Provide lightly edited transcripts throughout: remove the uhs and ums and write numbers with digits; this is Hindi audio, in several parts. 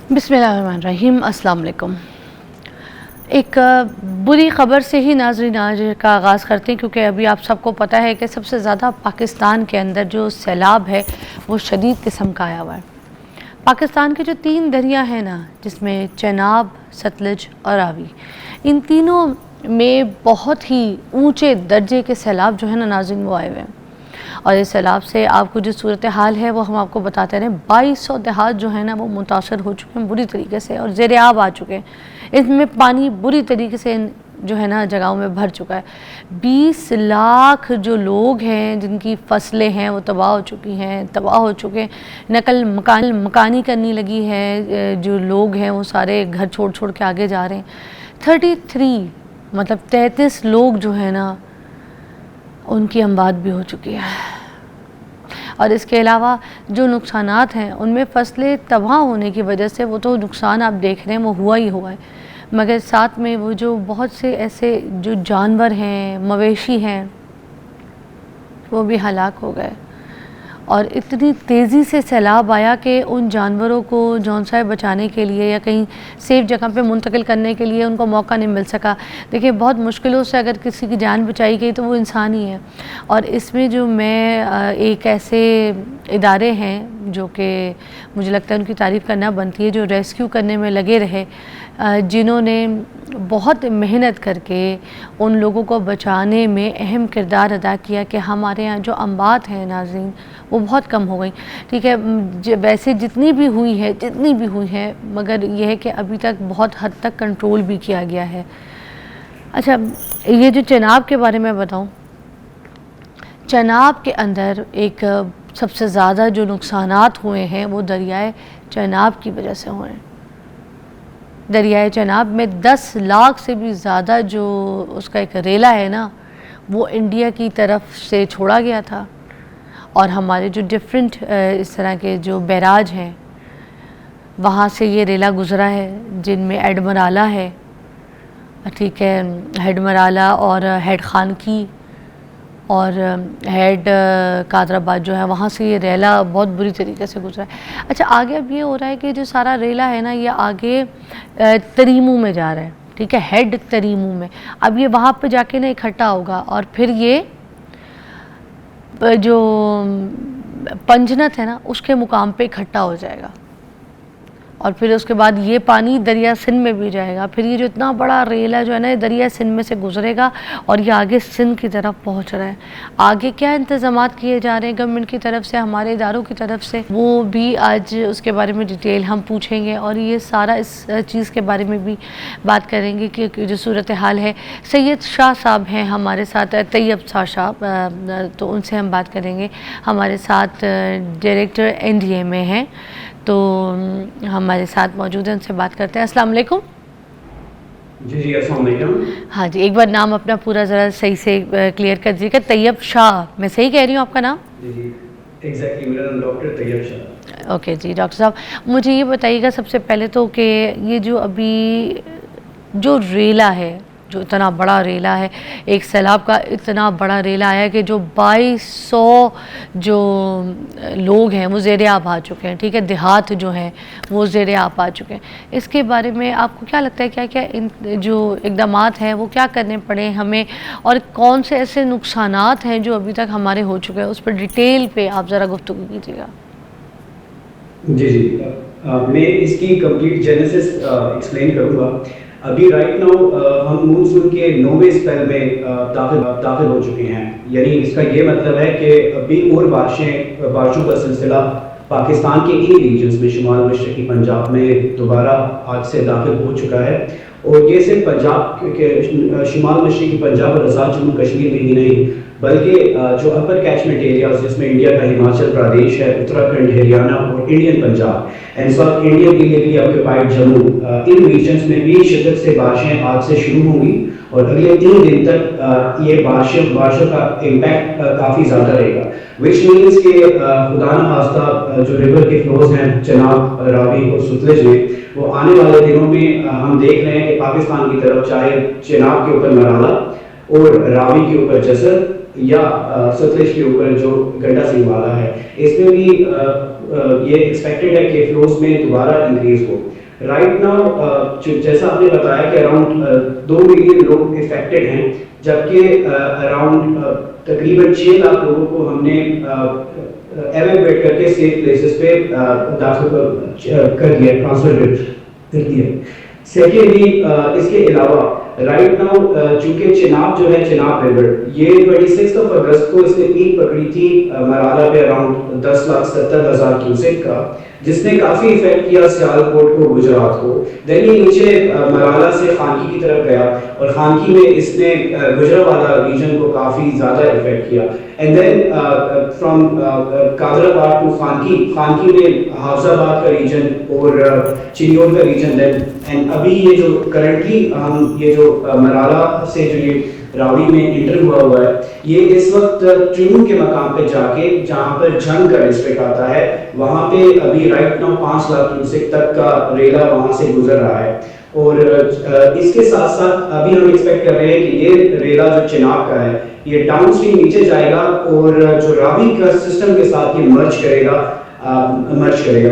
बिस्मिल्लाहिर्रहमानिर्रहीम, अस्सलाम वालेकुम। एक बुरी ख़बर से ही नाज़रीन आज का आगाज़ करते हैं, क्योंकि अभी आप सबको पता है कि सबसे ज़्यादा पाकिस्तान के अंदर जो सैलाब है वो शदीद किस्म का आया हुआ है। पाकिस्तान के जो 3 दरिया हैं ना, जिसमें चेनाब, सतलुज और रावी, इन तीनों में बहुत ही ऊँचे दर्जे के सैलाब जो है ना नाज़रीन वो आए हुए हैं। और इस सैलाब से आपको जो सूरत हाल है वो हम आपको बताते रहे। 2200 देहात जो है ना वो मुतासर हो चुके हैं बुरी तरीके से और ज़ेर आब आ चुके हैं। इसमें पानी बुरी तरीके से जो है ना जगहों में भर चुका है। 20 लाख जो लोग हैं जिनकी फसलें हैं वो तबाह हो चुकी हैं, तबाह हो चुके हैं। नकल मकानी करनी लगी है, जो लोग हैं वो सारे घर छोड़ छोड़ के आगे जा रहे हैं। 33 मतलब 33 लोग जो है ना उनकी अमवात भी हो चुकी है। और इसके अलावा जो नुकसानात हैं उनमें फसलें तबाह होने की वजह से वो तो नुकसान आप देख रहे हैं वो हुआ ही हुआ है, मगर साथ में वो जो बहुत से ऐसे जो जानवर हैं, मवेशी हैं, वो भी हलाक हो गए। और इतनी तेज़ी से सैलाब आया कि उन जानवरों को जौन सा बचाने के लिए या कहीं सेफ़ जगह पे मुंतकिल करने के लिए उनको मौका नहीं मिल सका। देखिए, बहुत मुश्किलों से अगर किसी की जान बचाई गई तो वो इंसान ही है। और इसमें जो मैं एक ऐसे इदारे हैं जो कि मुझे लगता है उनकी तारीफ़ करना बनती है, जो रेस्क्यू करने में लगे रहे, जिन्होंने बहुत मेहनत करके उन लोगों को बचाने में अहम किरदार अदा किया कि हमारे यहाँ जो अमवात हैं नाज़रीन वो बहुत कम हो गई। ठीक है, वैसे जितनी भी हुई है मगर यह है कि अभी तक बहुत हद तक कंट्रोल भी किया गया है। अच्छा, ये जो चेनाब के बारे में बताऊँ, चेनाब के अंदर एक सबसे ज़्यादा जो नुकसानात हुए हैं वो दरियाए चेनाब की वजह से हुए हैं। दरियाए चेनाब में 10 लाख से भी ज़्यादा जो उसका एक रेला है ना वो इंडिया की तरफ से छोड़ा गया था। और हमारे जो डिफरेंट इस तरह के जो बैराज हैं वहाँ से ये रेला गुज़रा है, जिनमें एडमराला है, ठीक है, हेडमराला और हेड खान की और हेड कादराबाद जो है वहाँ से ये रेला बहुत बुरी तरीके से गुजरा है। अच्छा, आगे अब ये हो रहा है कि जो सारा रेला है ना ये आगे तरीमू में जा रहा है, ठीक है, हेड तरीमू में। अब ये वहाँ पे जाके ना इकट्ठा होगा और फिर ये जो पंजनत है ना उसके मुकाम पे इकट्ठा हो जाएगा और फिर उसके बाद ये पानी दरिया सिंध में भी जाएगा। फिर ये जो इतना बड़ा रेला जो है ना दरिया सिंध में से गुजरेगा और ये आगे सिंध की तरफ पहुंच रहा है। आगे क्या इंतज़ामात किए जा रहे हैं गवर्नमेंट की तरफ से, हमारे इदारों की तरफ से, वो भी आज उसके बारे में डिटेल हम पूछेंगे और ये सारा इस चीज़ के बारे में भी बात करेंगे कि जो सूरत हाल है। सैयद शाह साहब हैं हमारे साथ, तैयब शाह साहब, तो उनसे हम बात करेंगे। हमारे साथ डायरेक्टर NDA में हैं तो हमारे साथ मौजूद हैं, उनसे बात करते हैं। अस्सलाम वालेकुम। जी अस्सलाम वालेकुम। हाँ जी, एक बार नाम अपना पूरा ज़रा सही से क्लियर कर दीजिएगा। तैयब शाह, मैं सही कह रही हूँ आपका नाम? जी एग्जैक्टली, मेरा नाम डॉक्टर तैयब शाह। ओके जी डॉक्टर साहब, मुझे ये बताइएगा सबसे पहले तो कि ये जो अभी जो रेला है, जो इतना बड़ा रेला है, एक सैलाब का इतना बड़ा रेला आया कि जो 2200 जो लोग हैं वो ज़ेर आब आ चुके हैं, ठीक है, देहात जो हैं वो ज़ेर आब आ चुके हैं। इसके बारे में आपको क्या लगता है, क्या क्या इन जो इक़दामात हैं वो क्या करने पड़े हमें और कौन से ऐसे नुकसानात हैं जो अभी तक हमारे हो चुके हैं, उस पर डिटेल पे आप ज़रा गुफ्तगू कीजिएगा। जी मैं इसकी कंप्लीट जेनेसिस एक्सप्लेन करूँगा। अभी राइट नाउ हम मूनसून के 9वें स्पेल में दाखिल हो चुके हैं, यानी इसका ये मतलब है कि अभी और बारिशों का सिलसिला पाकिस्तान के इन रीजन्स में शुमाल मशरक़ी पंजाब में दोबारा आज से दाखिल हो चुका है। और ये सिर्फ पंजाब के शुमाल मशरक़ी पंजाब और आज़ाद जम्मू कश्मीर में ही नहीं बल्कि जो अपर कैचमेंट एरियाज जिसमें इंडिया का हिमाचल प्रदेश है, उत्तराखंड, हरियाणा और Indian Punjab and south Indian illegally occupied Jammu, इन रीजन्स में भी शिद्दत से बारिशें आज से शुरू होंगी और अगले 3 दिन तक ये बारिशों का इम्पैक्ट काफ़ी ज़्यादा रहेगा। विच मीन्स के खुदा न खास्ता जो रिवर के फ्लोज हैं चेनाब, रावी और सतलुज में, वो आने वाले दिनों में हम देख रहे हैं कि पाकिस्तान की तरफ चाहे चेनाब के ऊपर मराला और रावी के ऊपर जसर या सतलुज के ऊपर जो गंडा सिंह वाला है, इसमें भी ये एक्सपेक्टेड है कि फ्लोज में दोबारा इंक्रीज हो। राइट नाउ जैसा आपने बताया कि अराउंड 2 मिलियन लोग इफेक्टेड हैं, जबकि अराउंड तकरीबन 6 लाख लोगों को हमने एवेक्यूएट करके सेफ प्लेसेस पे दाखिल कर दिया, ट्रांसफर कर दिया। सेकेंडली इसके अलावा राइट नाउ चूंकि चिनाब जो है, चिनाब रिवर, ये 26 अगस्त को इसने पीक पकड़ी थी मराला पे अराउंड 10,70,000 क्यूसेक का, जिसने काफी इफेक्ट किया सियालकोट को, गुजरात को। देन ये नीचे मराला से खानकी की तरफ गया और खानकी में इसने गुजरावाला रीजन को काफी ज्यादा इफेक्ट किया। And then from Qadirabad to Khanki, Khanki में हाफजाबाद का रीजन और चिन्योर का रीजन। देन एंड अभी ये जो करंटली हम ये जो मराला से जो ये रावी में इंटर हुआ है, ये इस वक्त ट्रिमू के मकाम पे जाके, जहां पर जंग का डिस्ट्रिक्ट आता है, वहां पे अभी राइट नाउ 5 लाख क्यूसेक तक का रेला वहां से गुजर रहा है। और इसके साथ साथ अभी हम एक्सपेक्ट कर रहे हैं कि ये रेला जो चिनाब का है, ये डाउन स्ट्रीम नीचे जाएगा और जो रावी का सिस्टम के साथ ये मर्ज करेगा,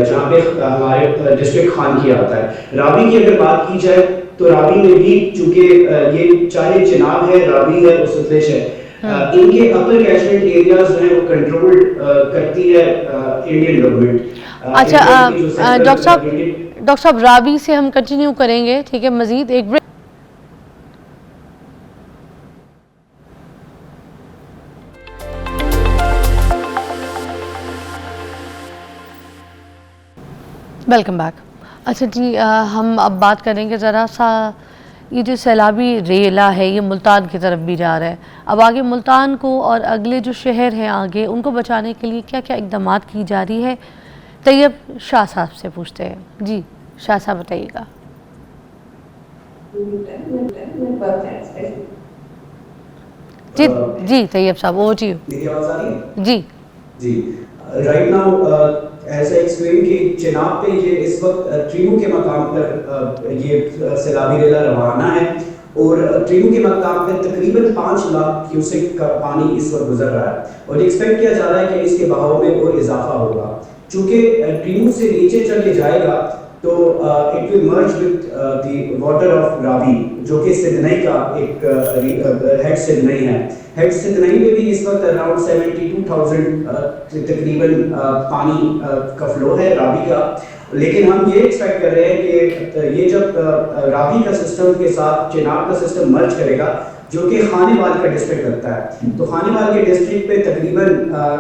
जहाँ पे हमारे डिस्ट्रिक्ट खानकी आता है। रावी की अगर बात की जाए तो रावी में भी चूंकि ये चाहे चिनाब है, रावी है और सतलेज है, इनके अपर कैचमेंट एरियाज जो है वो कंट्रोल करती है इंडियन गवर्नमेंट। अच्छा डॉक्टर साहब रावी से हम कंटिन्यू करेंगे, ठीक है, मजीद एक ब्रेक। Welcome back. अच्छा जी, हम अब बात करेंगे ज़रा सा, ये जो सैलाबी रेला है ये मुल्तान की तरफ भी जा रहा है। अब आगे मुल्तान को और अगले जो शहर हैं आगे, उनको बचाने के लिए क्या क्या इक़दाम की जा रही है, तैयब शाह साहब से पूछते हैं। जी शाह साहब बताइएगा। जी जी तैयब साहब, वो जी मेरी आवाज आ रही है? जी जी राइट नाउ ऐसा एक्सप्लेन कि चिनाब पे ये इस वक्त ट्रिमू के मकाम पर ये सैलाबी रेला रवाना है और ट्रिमू के मकाम पर तकरीबन 5 लाख क्यूसेक का पानी इस वक्त गुजर रहा है और एक्सपेक्ट किया जा रहा है कि इसके बहाव में और इजाफा होगा। चूंकि ट्रिमू से नीचे चले जाएगा तो it will merge with the water of Ravi, जो कि सिडनई का एक हेड सिडनई है। हेड सिडनई में भी इस वक्त अराउंड 72,000 तकरीबन पानी का फ्लो है रावी का। लेकिन हम ये एक्सपेक्ट कर रहे हैं कि ये जब रावी का सिस्टम के साथ चिनाब का सिस्टम मर्ज करेगा, जो कि खानेवाल का डिस्ट्रिक्ट लगता है, तो खानेवाल के डिस्ट्रिक्ट पे तकरीबन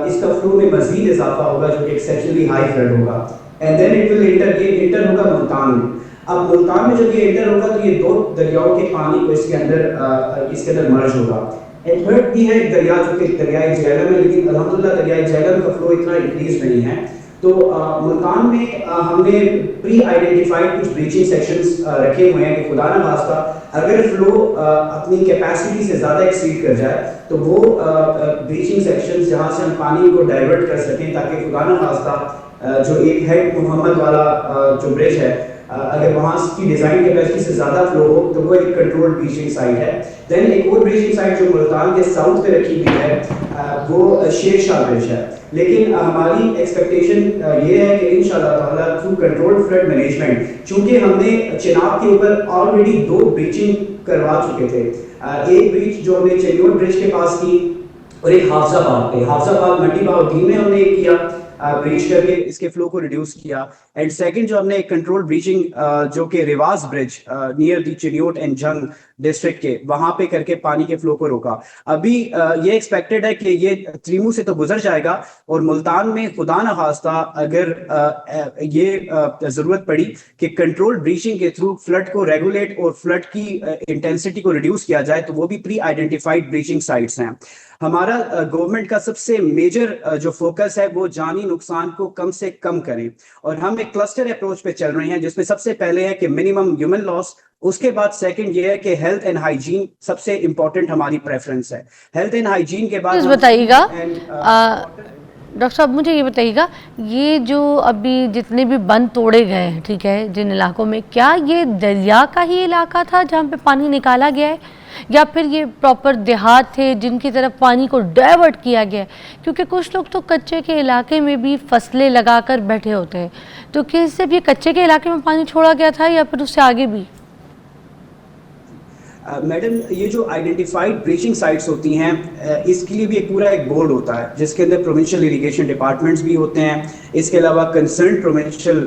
इसका फ्लो में मजीद इजाफा होगा, जो कि एक्सेप्शनली हाई फ्लड होगा। And then it will enter होगा मुल्तान में। अब मुल्तान में जब ये इंटर होगा तो ये 2 दरियाओं के पानी को इसके अंदर मर्ज होगा। एंड थर्ड भी है एक दरिया जो कि दरियाए झेलम है, लेकिन अल्हम्दुलिल्लाह दरियाए झेलम का फ्लो इतना इंक्रीज नहीं है। तो मुल्तान में हमने प्री आइडेंटिफाइड कुछ ब्रीचिंग सेक्शंस रखे हुए हैं कि खुदा न खास्ता अगर फ्लो अपनी कैपेसिटी से ज़्यादा एक्सीड कर जाए तो वो ब्रीचिंग सेक्शंस जहाँ से हम पानी को डाइवर्ट कर सकें, ताकि खुदा न खास्ता जो एक हेड मोहम्मद वाला जो ब्रिज है, अगर वहाँ की डिज़ाइन कैपेसिटी से ज़्यादा फ्लो हो तो वो एक कंट्रोल्ड ब्रीचिंग साइट है। देन एक और ब्रीचिंग साइट जो मुल्तान के साउथ पे रखी हुई है वो शेर शाह ब्रिज है। लेकिन हमारी एक्सपेक्टेशन ये है कि इंशाल्लाह ताला थ्रू कंट्रोल्ड फ्लड मैनेजमेंट, चूंकि हमने चिनाब के ऊपर ऑलरेडी 2 ब्रीचिंग करवा चुके थे, एक ब्रीच जो हमने चेन्योर ब्रिज के पास की और एक हाफजाबाद मंडी बाउद्दीन में हमने एक किया ब्रीच करके इसके फ्लो को रिड्यूस किया। एंड सेकंड जो हमने कंट्रोल ब्रीचिंग जो कि रिवाज bridge near the Chiniot and जंग डिस्ट्रिक्ट के वहां पे करके पानी के फ्लो को रोका। अभी ये एक्सपेक्टेड है कि ये त्रिमू से तो गुजर जाएगा और मुल्तान में खुदा न खास्ता अगर ये जरूरत पड़ी कि कंट्रोल ब्रीचिंग के थ्रू फ्लड को रेगुलेट और फ्लड की इंटेंसिटी को रिड्यूस किया जाए, तो वो भी प्री आइडेंटिफाइड ब्रीचिंग साइट्स हैं। हमारा गवर्नमेंट का सबसे मेजर जो फोकस है वो जानी नुकसान को कम से कम करें, और हम एक क्लस्टर अप्रोच पे चल रहे हैं जिसमें सबसे पहले है कि मिनिमम ह्यूमन लॉस, उसके बाद सेकंड ये है कि हेल्थ एंड हाइजीन सबसे इंपॉर्टेंट हमारी प्रेफरेंस है। हेल्थ एंड हाइजीन के बाद बताइएगा डॉक्टर साहब मुझे ये बताइएगा, ये जो अभी जितने भी बंद तोड़े गए हैं, ठीक है, जिन इलाकों में, क्या ये दरिया का ही इलाका था जहाँ पे पानी निकाला गया है, या फिर ये प्रॉपर देहात थे जिनकी तरफ पानी को डाइवर्ट किया गया है? क्योंकि कुछ लोग तो कच्चे के इलाके में भी फसलें लगाकर बैठे होते हैं, तो क्या सिर्फ ये कच्चे के इलाके में पानी छोड़ा गया था या फिर उससे आगे भी? मैडम, ये जो आइडेंटिफाइड ब्रीचिंग साइट्स होती हैं, इसके लिए भी एक पूरा एक बोर्ड होता है जिसके अंदर प्रोविंशियल इरिगेशन डिपार्टमेंट्स भी होते हैं। इसके अलावा कंसर्न प्रोविंशियल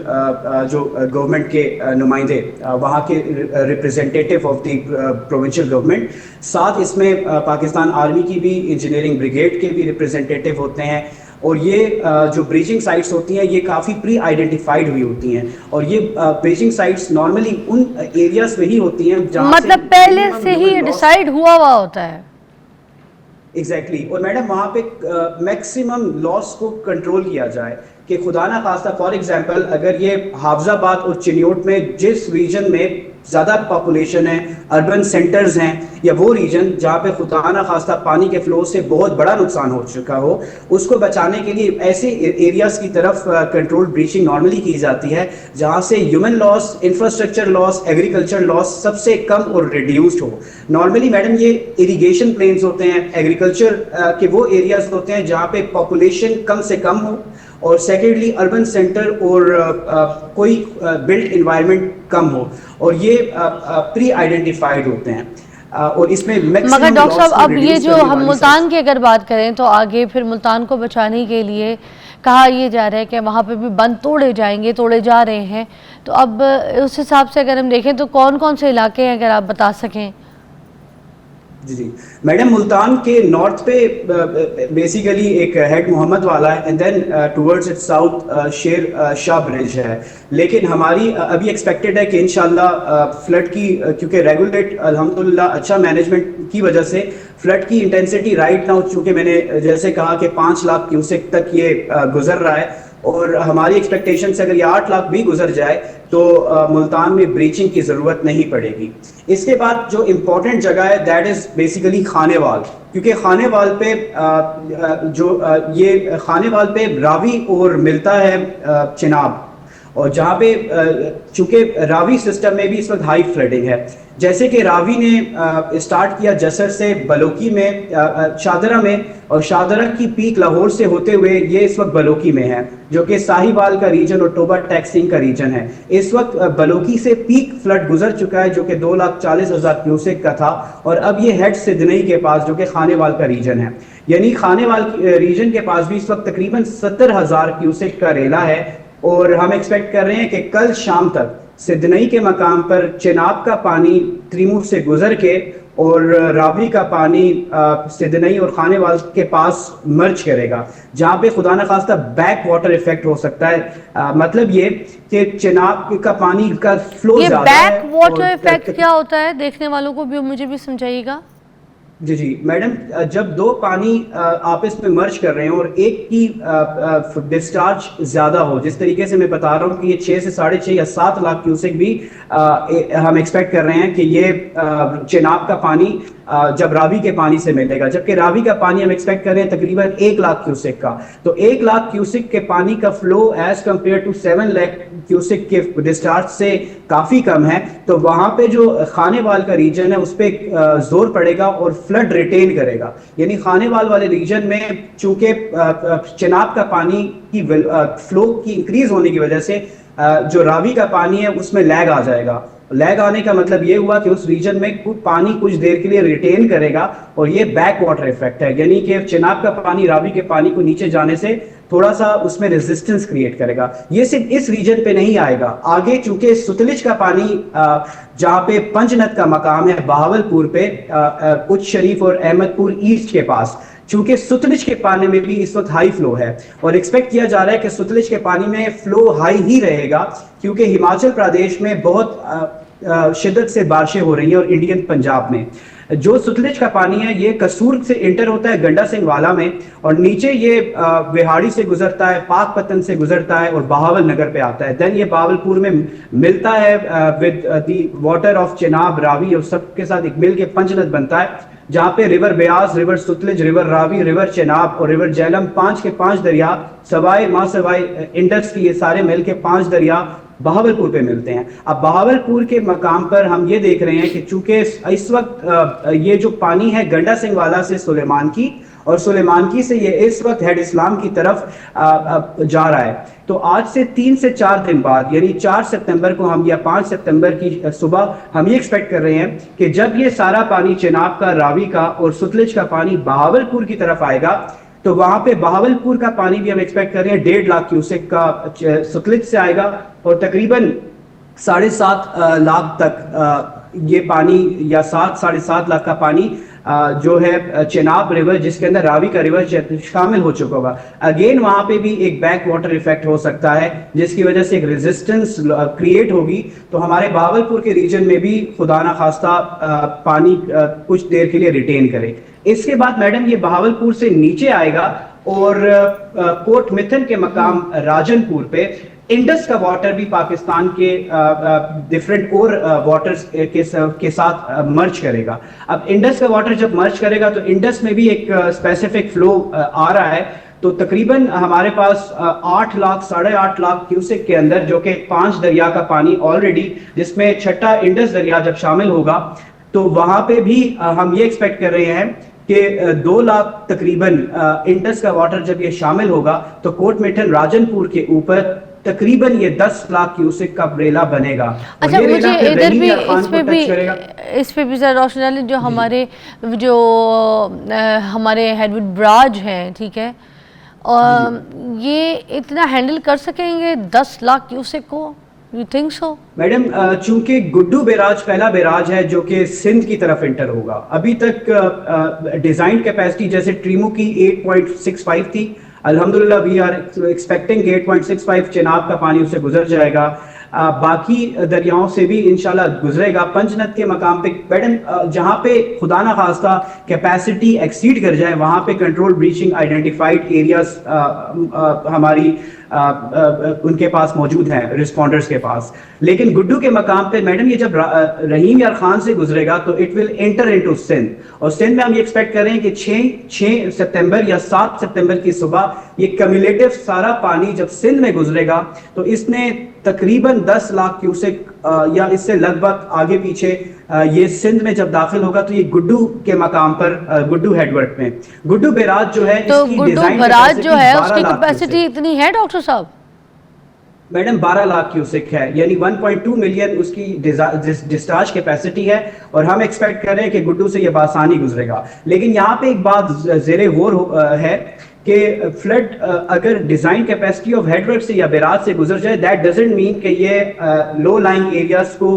जो गवर्नमेंट के नुमाइंदे, वहाँ के representative of the provincial government, साथ इसमें पाकिस्तान आर्मी की भी इंजीनियरिंग ब्रिगेड के भी रिप्रेजेंटेटिव होते हैं। और ये जो ब्रीचिंग साइट्स होती हैं ये काफ़ी प्री आइडेंटिफाइड हुई होती हैं, और ये ब्रीचिंग साइट्स नॉर्मली उन एरियाज में ही होती हैं जहाँ मतलब पहले से ही डिसाइड हुआ होता है। एग्जैक्टली और मैडम वहाँ पे मैक्सिमम लॉस को कंट्रोल किया जाए कि खुदा ना खास्ता, फॉर एग्जांपल अगर ये हाफजाबाद और चिन्योट में जिस रीजन में ज़्यादा पॉपुलेशन है, अर्बन सेंटर्स हैं, या वो रीजन जहाँ पे खुदा ना खास्ता पानी के फ्लो से बहुत बड़ा नुकसान हो चुका हो, उसको बचाने के लिए ऐसे एरियाज की तरफ कंट्रोल ब्रीचिंग नॉर्मली की जाती है जहाँ से human loss, infrastructure loss, agriculture loss सबसे कम और रिड्यूस्ड हो। नॉर्मली मैडम ये इरीगेशन प्लेन्स होते हैं, एग्रीकल्चर के वो एरियाज होते हैं जहाँ पे पॉपुलेशन कम से कम हो, और सेकेंडली अर्बन सेंटर और कोई बिल्ट इन्वायरमेंट कम हो, और ये प्री आइडेंटिफाइड होते हैं। और इसमें मगर डॉक्टर साहब अब ये जो हम मुल्तान की अगर बात करें तो आगे फिर मुल्तान को बचाने के लिए कहा यह जा रहा है कि वहाँ पे भी बंद तोड़े जाएंगे, तोड़े जा रहे हैं, तो अब उस हिसाब से अगर हम देखें तो कौन कौन से इलाके हैं अगर आप बता सकें? जी मैडम, मुल्तान के नॉर्थ पे बेसिकली एक हेड मोहम्मद वाला है, and then towards its south Sher Shah bridge है। लेकिन हमारी अभी एक्सपेक्टेड है कि इंशाल्लाह फ्लड की, क्योंकि रेगुलेट अल्हम्दुलिल्लाह अच्छा मैनेजमेंट की वजह से फ्लड की इंटेंसिटी राइट नाउ, चूँकि मैंने जैसे कहा कि 5 लाख क्यूसेक तक ये गुजर रहा है, और हमारी एक्सपेक्टेशन से अगर ये 8 लाख भी गुजर जाए तो मुल्तान में ब्रीचिंग की ज़रूरत नहीं पड़ेगी। इसके बाद जो इम्पोर्टेंट जगह है दैट इज़ बेसिकली खानेवाल, क्योंकि खानेवाल पे ये खानेवाल पे रावी और मिलता है चिनाब, और जहाँ पे चूँकि रावी सिस्टम में भी इस वक्त हाई फ्लडिंग है। जैसे कि रावी ने स्टार्ट किया जसर से बलोकी में, शादरा में, और शादरा की पीक लाहौर से होते हुए ये इस वक्त बलोकी में है, जो कि साहिवाल का रीजन और टोबा टैक्सिंग का रीजन है। इस वक्त बलोकी से पीक फ्लड गुजर चुका है जो कि 2,40,000 क्यूसेक का था, और अब ये हेड सिदनई के पास जो कि खानेवाल का रीजन है, यानी खानेवाल रीजन के पास भी इस वक्त तकरीबन 70,000 क्यूसेक का रेला है। और हम एक्सपेक्ट कर रहे हैं कि कल शाम तक सिदनई के मकाम पर चिनाब का पानी त्रिमूर से गुजर के और रावी का पानी सिदनई और खानेवाल के पास मर्ज करेगा, जहाँ पे खुदा न खास्ता बैक वाटर इफेक्ट हो सकता है। मतलब ये कि चिनाब का पानी का फ्लो ये बैक वाटर इफेक्ट क्या होता है, देखने वालों को भी मुझे भी समझाइएगा। जी मैडम, जब दो पानी आपस में मर्ज कर रहे हैं और एक की डिस्चार्ज ज़्यादा हो, जिस तरीके से मैं बता रहा हूँ कि ये 6 से 6.5 या 7 लाख क्यूसेक भी हम एक्सपेक्ट कर रहे हैं कि ये चिनाब का पानी जब रावी के पानी से मिलेगा, जबकि रावी का पानी हम एक्सपेक्ट कर रहे हैं तकरीबन 1 लाख क्यूसेक का। तो 1 लाख क्यूसेक के पानी का flow as compare to 7 lakh cusec के डिस्चार्ज से काफ़ी कम है। तो वहाँ पे जो खानेवाल का रीजन है उस पर जोर पड़ेगा और फ्लड रिटेन करेगा, यानी खानेवाल वाले रीजन में चूंकि चिनाब का पानी की फ्लो की इंक्रीज होने की वजह से जो रावी का पानी है उसमें लैग आ जाएगा। लैग आने का मतलब ये हुआ कि उस रीजन में पानी कुछ देर के लिए रिटेन करेगा, और ये बैक वाटर इफेक्ट है, यानी कि चिनाब का पानी रावी के पानी को नीचे जाने से थोड़ा सा उसमें रेजिस्टेंस क्रिएट करेगा। ये सिर्फ इस रीजन पे नहीं आएगा, आगे चूंकि सुतलिज का पानी जहाँ पे पंजनत का मकाम है बहावलपुर पे, उच्च शरीफ और अहमदपुर ईस्ट के पास, चूंकि सुतलिज के पानी में भी इस वक्त हाई फ्लो है, और एक्सपेक्ट किया जा रहा है कि सुतलिज के पानी में फ्लो हाई ही रहेगा, क्योंकि हिमाचल प्रदेश में बहुत शिद्दत से बारिशें हो रही हैं और इंडियन पंजाब में। जो सतलुज का पानी है ये कसूर से इंटर होता है गंडा सिंह वाला में, और नीचे ये विहाड़ी से गुजरता है, पाकपतन से गुजरता है और बहावल नगर पे आता है। देन ये बहावलपुर में मिलता है with the water of Chenab, Ravi और सबके साथ एक मिल के पंचनद बनता है, जहाँ पे river Beas, river Sutlej, river Ravi, river Chenab और रिवर झेलम, 5 के 5 दरिया, सवाई मासवाई इंडस की, ये सारे मिल के 5 दरिया बहावलपुर पे मिलते हैं। अब बहावलपुर के मकाम पर हम ये देख रहे हैं कि चूंकि इस वक्त ये जो पानी है गंडा सिंह वाला से सुलेमान की और सुलेमान की से ये इस वक्त हेड इस्लाम की तरफ जा रहा है। तो आज से 3 से 4 दिन बाद यानी 4 सितंबर को हम या 5 सितंबर की सुबह हम ये एक्सपेक्ट कर रहे हैं कि जब ये सारा पानी चेनाब का, रावी का और सतलुज का पानी बहावलपुर की तरफ आएगा, तो वहां पे बहावलपुर का पानी भी हम एक्सपेक्ट कर रहे हैं 1.5 लाख क्यूसेक का सतलुज से आएगा और तकरीबन 7.5 लाख तक ये पानी या 7-7.5 लाख का पानी जो है चेनाब रिवर, जिसके अंदर रावी का रिवर शामिल हो चुका होगा। अगेन वहां पे भी एक बैक वाटर इफेक्ट हो सकता है जिसकी वजह से एक रेजिस्टेंस क्रिएट होगी, तो हमारे बहावलपुर के रीजन में भी खुदा ना खास्ता पानी कुछ देर के लिए रिटेन करे। इसके बाद मैडम ये बहावलपुर से नीचे आएगा और कोट मिथन के मकाम राजनपुर पे इंडस का वाटर भी पाकिस्तान के डिफरेंट और वाटर्स के साथ मर्ज करेगा। अब इंडस का वाटर जब मर्ज करेगा तो इंडस में भी एक स्पेसिफिक फ्लो आ रहा है, तो तकरीबन हमारे पास 8 लाख 8.5 लाख क्यूसेक के अंदर, जो कि 5 दरिया का पानी ऑलरेडी, जिसमें छठा इंडस दरिया जब शामिल होगा तो वहां पे भी हम ये एक्सपेक्ट कर रहे हैं कि 2 लाख तकरीबन इंडस का वाटर जब ये शामिल होगा तो कोट मिठन राजनपुर के ऊपर तकरीबन ये 10 लाख क्यूसेक का ब्रेला बनेगा। अच्छा, मुझे इधर भी इस पे भी जरा रोशनी डालें, जो हमारे हेडवुड बराज हैं, ठीक है, और ये इतना हैंडल कर सकेंगे 10 लाख क्यूसेक को? You think so? मैडम चूंकि गुड्डू बैराज पहला बैराज है जो कि सिंध की तरफ इंटर होगा, अभी तक डिजाइन कैपेसिटी जैसे ट्रीमू की 8.65 थी, अल्हम्दुलिल्लाह वी आर एक्सपेक्टिंग 8.65 चेनाब का पानी उससे गुजर जाएगा, बाकी दरियाओं से भी इंशाल्लाह गुजरेगा। पंचनद के मकाम पे मैडम जहां पे खुदा ना खास्ता कैपेसिटी एक्सीड कर जाए वहां पे कंट्रोल ब्रीचिंग आइडेंटिफाइड एरियाज हमारी उनके पास मौजूद हैं, रिस्पॉन्डर्स के पास। लेकिन गुड्डू के मकाम पे मैडम ये जब रहीम यार खान से गुजरेगा तो it will enter into Sindh, और सिंध में हम ये एक्सपेक्ट कर रहे हैं कि 6 सितंबर या 7 सितंबर की सुबह ये कम्युलेटिव सारा पानी जब सिंध में गुजरेगा तो इसने तकरीबन 10 लाख क्यूसेक या इससे लगभग आगे पीछे ये सिंध में जब दाखिल होगा तो ये गुड्डू के मकाम पर गुड्डू हेडवर्ड में गुड्डू बैराज जो है, तो गुड्डू बैराज जो है उसकी कैपेसिटी इतनी है डॉक्टर साहब? मैडम 12 लाख क्यूसेक है, यानी 1.2 मिलियन उसकी डिस्चार्ज कैपेसिटी है, और हम एक्सपेक्ट कर रहे हैं कि गुड्डू से ये बासानी गुजरेगा। लेकिन यहाँ पे एक बात ज़ेरे गौर है कि फ्लड अगर डिजाइन कैपेसिटी ऑफ हेडवर्क से या बैराज से गुजर जाए, दैट डजंट मीन कि ये लो लाइंग एरियाज को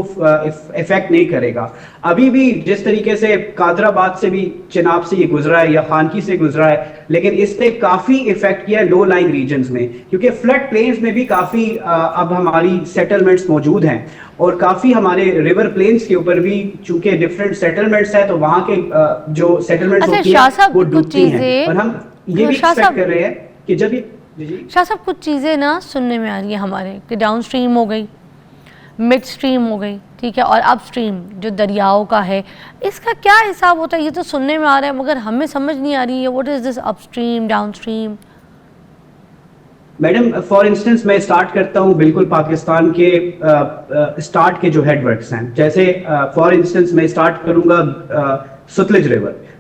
इफेक्ट नहीं करेगा। अभी भी जिस तरीके से कादराबाद से भी चिनाब से ये गुजरा है या खानकी से गुजरा है, लेकिन इसने काफी इफेक्ट किया लो लाइंग रीजन्स में, क्योंकि फ्लड प्लेन्स में भी काफी अब हमारी सेटलमेंट्स मौजूद हैं, और काफी हमारे रिवर प्लेन्स के ऊपर भी चूंकि डिफरेंट सेटलमेंट्स है तो वहां के जो सेटलमेंट्स होती हैं वो डूबती हैं, और हम ये भी एक्सपेक्ट कर रहे हैं कि जब ये शाह साहब कुछ चीज़ें ना सुनने में आ रही है हमारे कि डाउन स्ट्रीम हो गई, मिड स्ट्रीम हो गई, ठीक है, और अप स्ट्रीम जो दरियाओं का है, इसका क्या हिसाब होता है? ये तो सुनने में आ रहा है मगर हमें समझ नहीं आ रही है, what is this up stream down stream? Madam for instance मैं स्टार्ट करता हूँ बिल्कुल पाकिस्तान के स्टार्ट के जो हेडवर्क्स हैं, जैसे फॉर इंस्टेंस मैं स्टार्ट करूंगा सतलुज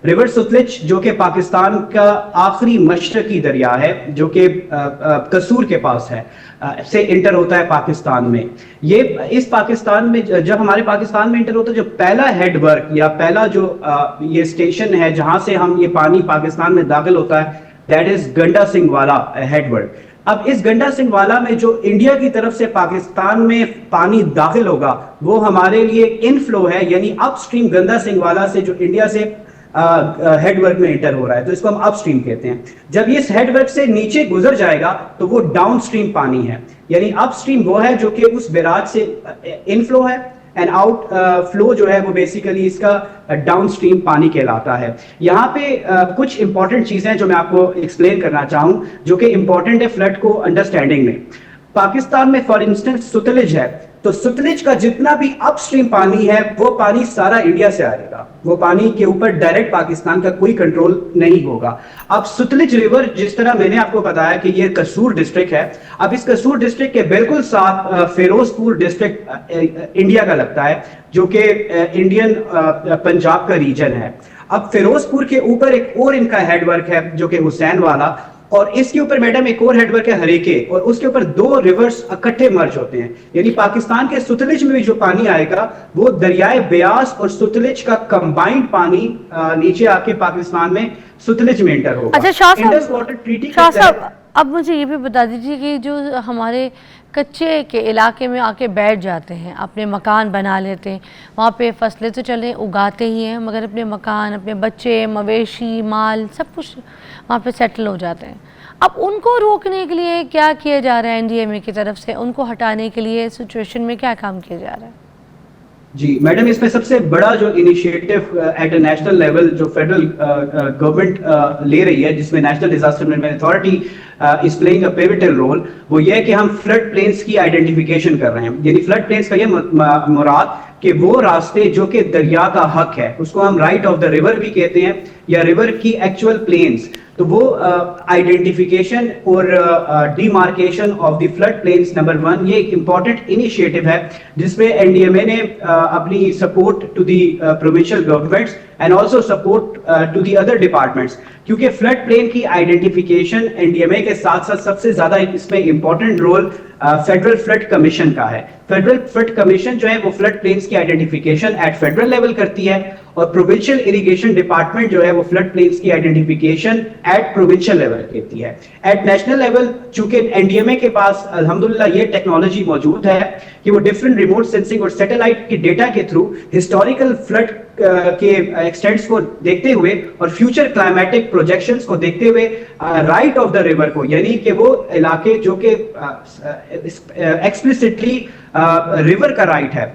रिवर सतलुज जो कि पाकिस्तान का आखिरी मशरकी दरिया है, जो कि कसूर के पास है, से इंटर होता है पाकिस्तान में। ये इस पाकिस्तान में जब हमारे पाकिस्तान में इंटर होता है, जो पहला हेडवर्क या पहला जो ये स्टेशन है जहां से हम ये पानी पाकिस्तान में दाखिल होता है, दैट इज गंडा सिंह वाला हेडवर्क। अब इस गंडा सिंह वाला में जो इंडिया की तरफ से पाकिस्तान में पानी दाखिल होगा वो हमारे लिए इनफ्लो है, यानी अपस्ट्रीम गंडा सिंह वाला से जो इंडिया से हेडवर्क में इंटर हो रहा है, तो इसको हम अपस्ट्रीम कहते हैं। जब ये इस हेडवर्क से नीचे गुजर जाएगा तो वो डाउनस्ट्रीम पानी है, यानी अपस्ट्रीम वो है जो कि उस बैराज से इनफ्लो है, एंड आउट फ्लो जो है वो बेसिकली इसका डाउन स्ट्रीम पानी कहलाता है। यहाँ पे कुछ इंपॉर्टेंट चीजें जो मैं आपको एक्सप्लेन करना चाहूँ जो कि इंपॉर्टेंट है फ्लड को अंडरस्टैंडिंग में। पाकिस्तान में फॉर इंस्टेंस सतलुज है, तो सतलुज का जितना भी अपस्ट्रीम पानी है वो पानी सारा इंडिया से आएगा, वो पानी के ऊपर डायरेक्ट पाकिस्तान का कोई कंट्रोल नहीं होगा। अब सतलुज रिवर, जिस तरह मैंने आपको बताया कि ये कसूर डिस्ट्रिक्ट है, अब इस कसूर डिस्ट्रिक्ट के बिल्कुल साथ फिरोजपुर डिस्ट्रिक्ट इंडिया का लगता है जो कि इंडियन पंजाब का रीजन है। अब फिरोजपुर के ऊपर एक और इनका हेडवर्क है जो कि हुसैन वाला, और इसके ऊपर मैडम एक और हेडवर्क है हरेके, और उसके ऊपर दो रिवर्स इकट्ठे मर्ज होते हैं। यानी पाकिस्तान के सतलुज में भी जो पानी आएगा वो दरियाए ब्यास और सतलुज का कंबाइंड पानी नीचे आके पाकिस्तान में सतलुज में एंटर होगा। अच्छा शाह इंडस वाटर ट्रीटी साहब, अब मुझे ये भी बता दीजिए कि जो हमारे कच्चे के इलाके में आके बैठ जाते हैं, अपने मकान बना लेते हैं, वहाँ पे फसलें तो चले उगाते ही हैं, मगर अपने मकान, अपने बच्चे, मवेशी, माल सब कुछ वहाँ पे सेटल हो जाते हैं। अब उनको रोकने के लिए क्या किया जा रहा है एनडीएमए की तरफ से, उनको हटाने के लिए सिचुएशन में क्या काम किया जा रहा है? जी मैडम, इसमें सबसे बड़ा जो initiative at a national level जो फेडरल गवर्नमेंट ले रही है, जिसमें national disaster management authority is playing a pivotal role, वो ये है कि हम फ्लड प्लेन्स की आइडेंटिफिकेशन कर रहे हैं। यानी फ्लड प्लेन्स का ये मुराद कि वो रास्ते जो कि दरिया का हक है, उसको हम राइट ऑफ द रिवर भी कहते हैं, या रिवर की एक्चुअल प्लेन्स, तो वो आइडेंटिफिकेशन और demarcation of the flood plains number 1 ये एक इंपॉर्टेंट इनिशिएटिव है जिसमें एनडीएमए ने अपनी support to the provincial governments and also support to the other departments, क्योंकि फ्लड प्लेन की आइडेंटिफिकेशन एनडीएमए के साथ साथ सबसे ज्यादा इसमें important role federal flood commission का है। फेडरल फ्लड कमीशन जो है वो फ्लड प्लेन्स की आइडेंटिफिकेशन एट फेडरल लेवल करती है, और प्रोविंशियल इरिगेशन डिपार्टमेंट जो है वो फ्लड प्लेन्स की आइडेंटिफिकेशन एट प्रोविंशियल लेवल करती है। एट नेशनल लेवल चूंकि एनडीएमए के पास अल्हम्दुलिल्लाह ये टेक्नोलॉजी मौजूद है कि वो डिफरेंट रिमोट सेंसिंग और सैटेलाइट के डेटा के थ्रू हिस्टोरिकल फ्लड के एक्सटेंट्स को देखते हुए और फ्यूचर क्लाइमेटिक प्रोजेक्शंस को देखते हुए राइट ऑफ द रिवर को, यानी कि वो इलाके जो कि एक्सप्लिसिटली रिवर का राइट है,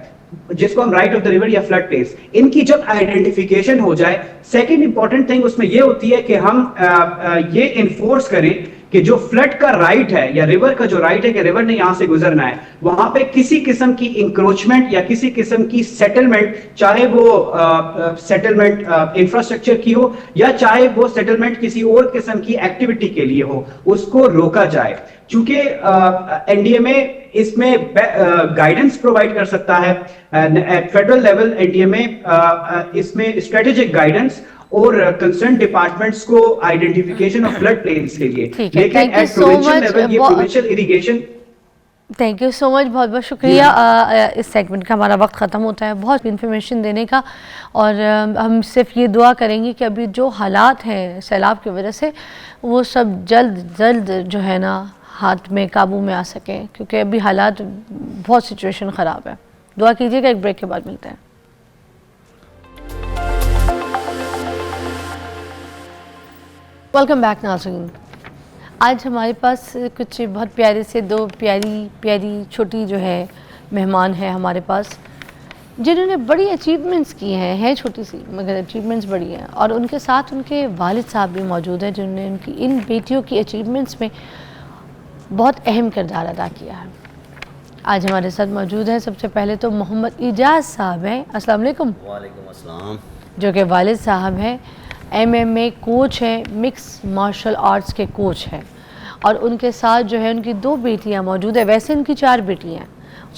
जिसको हम राइट ऑफ द रिवर या फ्लड प्लेस, इनकी जब आइडेंटिफिकेशन हो जाए, सेकंड इंपॉर्टेंट थिंग उसमें ये होती है कि हम ये इन्फोर्स करें कि जो फ्लड का राइट है या रिवर का जो राइट है कि रिवर ने यहां से गुजरना है, वहां पे किसी किस्म की इंक्रोचमेंट या किसी किस्म की सेटलमेंट, चाहे वो सेटलमेंट इंफ्रास्ट्रक्चर की हो या चाहे वो सेटलमेंट किसी और किस्म की एक्टिविटी के लिए हो, उसको रोका जाए। चूंकि एनडीएमए इसमें गाइडेंस प्रोवाइड कर सकता है एट फेडरल लेवल, एनडीएमए इसमें स्ट्रेटेजिक गाइडेंस और कंसर्न डिपार्टमेंट्स को आइडेंटिफिकेशन ऑफ फ्लड प्लेन्स के लिए, लेकिन एट प्रोविंशियल लेवल ये provincial irrigation. Thank you so much, बहुत बहुत शुक्रिया। इस सेगमेंट का हमारा वक्त ख़त्म होता है, बहुत इन्फॉर्मेशन देने का, और हम सिर्फ ये दुआ करेंगे कि अभी जो हालात हैं सैलाब की वजह से वो सब जल्द जल्द जो है ना हाथ में काबू में आ सकें, क्योंकि अभी हालात बहुत सिचुएशन ख़राब है। दुआ कीजिएगा। एक ब्रेक के बाद मिलते हैं। वेलकम बैक नाज़रीन। आज हमारे पास कुछ बहुत प्यारे से दो प्यारी छोटी जो है मेहमान है हमारे पास, जिन्होंने बड़ी अचीवमेंट्स की हैं छोटी सी मगर अचीवमेंट्स बड़ी हैं, और उनके साथ उनके वालिद साहब भी मौजूद हैं जिन्होंने उनकी इन बेटियों की अचीवमेंट्स में बहुत अहम किरदार अदा किया है। आज हमारे साथ मौजूद है सबसे पहले तो मोहम्मद इजाज़ साहब हैं। अस्सलाम वालेकुम। वालेकुम अस्सलाम। जो कि वालिद साहब हैं MMA कोच हैं, मिक्स मार्शल आर्ट्स के कोच हैं, और उनके साथ जो है उनकी दो बेटियां मौजूद है। वैसे उनकी 4 बेटियां हैं,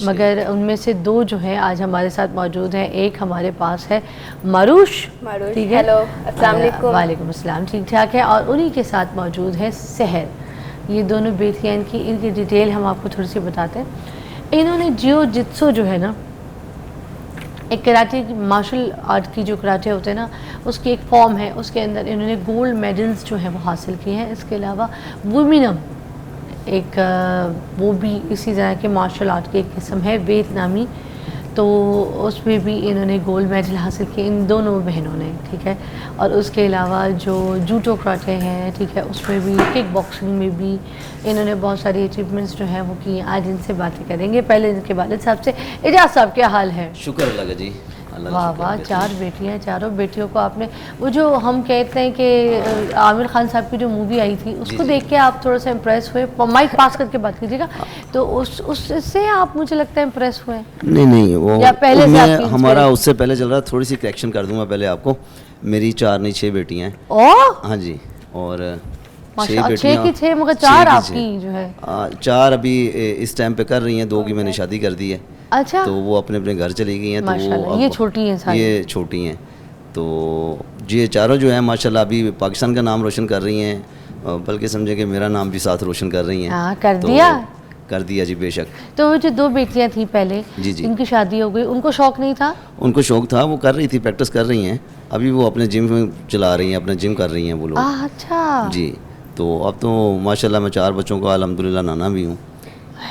मगर उनमें से 2 जो हैं आज हमारे साथ मौजूद हैं। एक हमारे पास है मारूश, ठीक है, हेलो, अस्सलाम वालेकुम। वालेकुम अस्सलाम, ठीक ठाक है। और उन्हीं के साथ मौजूद है सहर। ये दोनों बेटियां, इनकी डिटेल हम आपको थोड़ी सी बताते हैं। इन्होंने जियो जित्सु जो है ना, एक कराटे की मार्शल आर्ट की जो कराटे होते हैं ना, उसकी एक फॉर्म है, उसके अंदर इन्होंने गोल्ड मेडल्स जो हैं वो हासिल किए हैं। इसके अलावा वुमिनम एक वो भी इसी तरह के मार्शल आर्ट की एक किस्म है, वियतनामी तो उसमें भी इन्होंने गोल्ड मेडल हासिल किए, इन दोनों बहनों ने, ठीक है। और उसके अलावा जो जूडो कराटे हैं, ठीक है, उसमें भी, किक बॉक्सिंग में भी इन्होंने बहुत सारी अचीवमेंट्स जो हैं वो की। आज इनसे बातें करेंगे। पहले इनके वालिद साहब से। एजाज साहब क्या हाल है? शुक्र अल्लाह का जी। वाह वाह, 4 बेटियां, चारों बेटियों को आपने, वो जो हम कहते हैं कि आमिर खान साहब की जो मूवी आई थी उसको जी। देख के आप थोड़ा सा इम्प्रेस हुए? माइक पास करके बात कीजिएगा। तो उससे आप, मुझे लगता है, इम्प्रेस हुए? नहीं वो या पहले से मैं आपकी हमारा inspiration? उससे पहले चल रहा, थोड़ी सी करेक्शन कर दूंगा पहले आपको। मेरी 4 नहीं 6 बेटियां हैं। ओह हाँ जी, और 6 माशा, बेटियां। 6 की 6, मगर 4 6 की आपकी 6। जो है। 4 अभी इस टाइम पे कर रही हैं, 2 की मैंने शादी कर दी है, अच्छा, तो वो अपने अपने घर चली गई हैं। तो वो माशाल्लाह, ये छोटी हैं सारी? ये छोटी हैं। तो ये चारों जो हैं माशाल्लाह अभी पाकिस्तान का नाम रोशन कर रही हैं, बल्कि समझे कि मेरा नाम भी साथ रोशन कर रही हैं। हाँ, कर तो दिया? कर दिया जी, बेशक। तो वो जो 2 बेटियां थी पहले, जी जी। इनकी शादी हो गई, उनको शौक नहीं था? उनको शौक था, वो कर रही थी, प्रैक्टिस कर रही हैं। अभी वो अपने जिम चला रही हैं, अपना जिम कर रही हैं वो लोग। अच्छा जी। तो अब तो माशाल्लाह मैं 4 बच्चों का अल्हम्दुलिल्लाह नाना भी हूँ।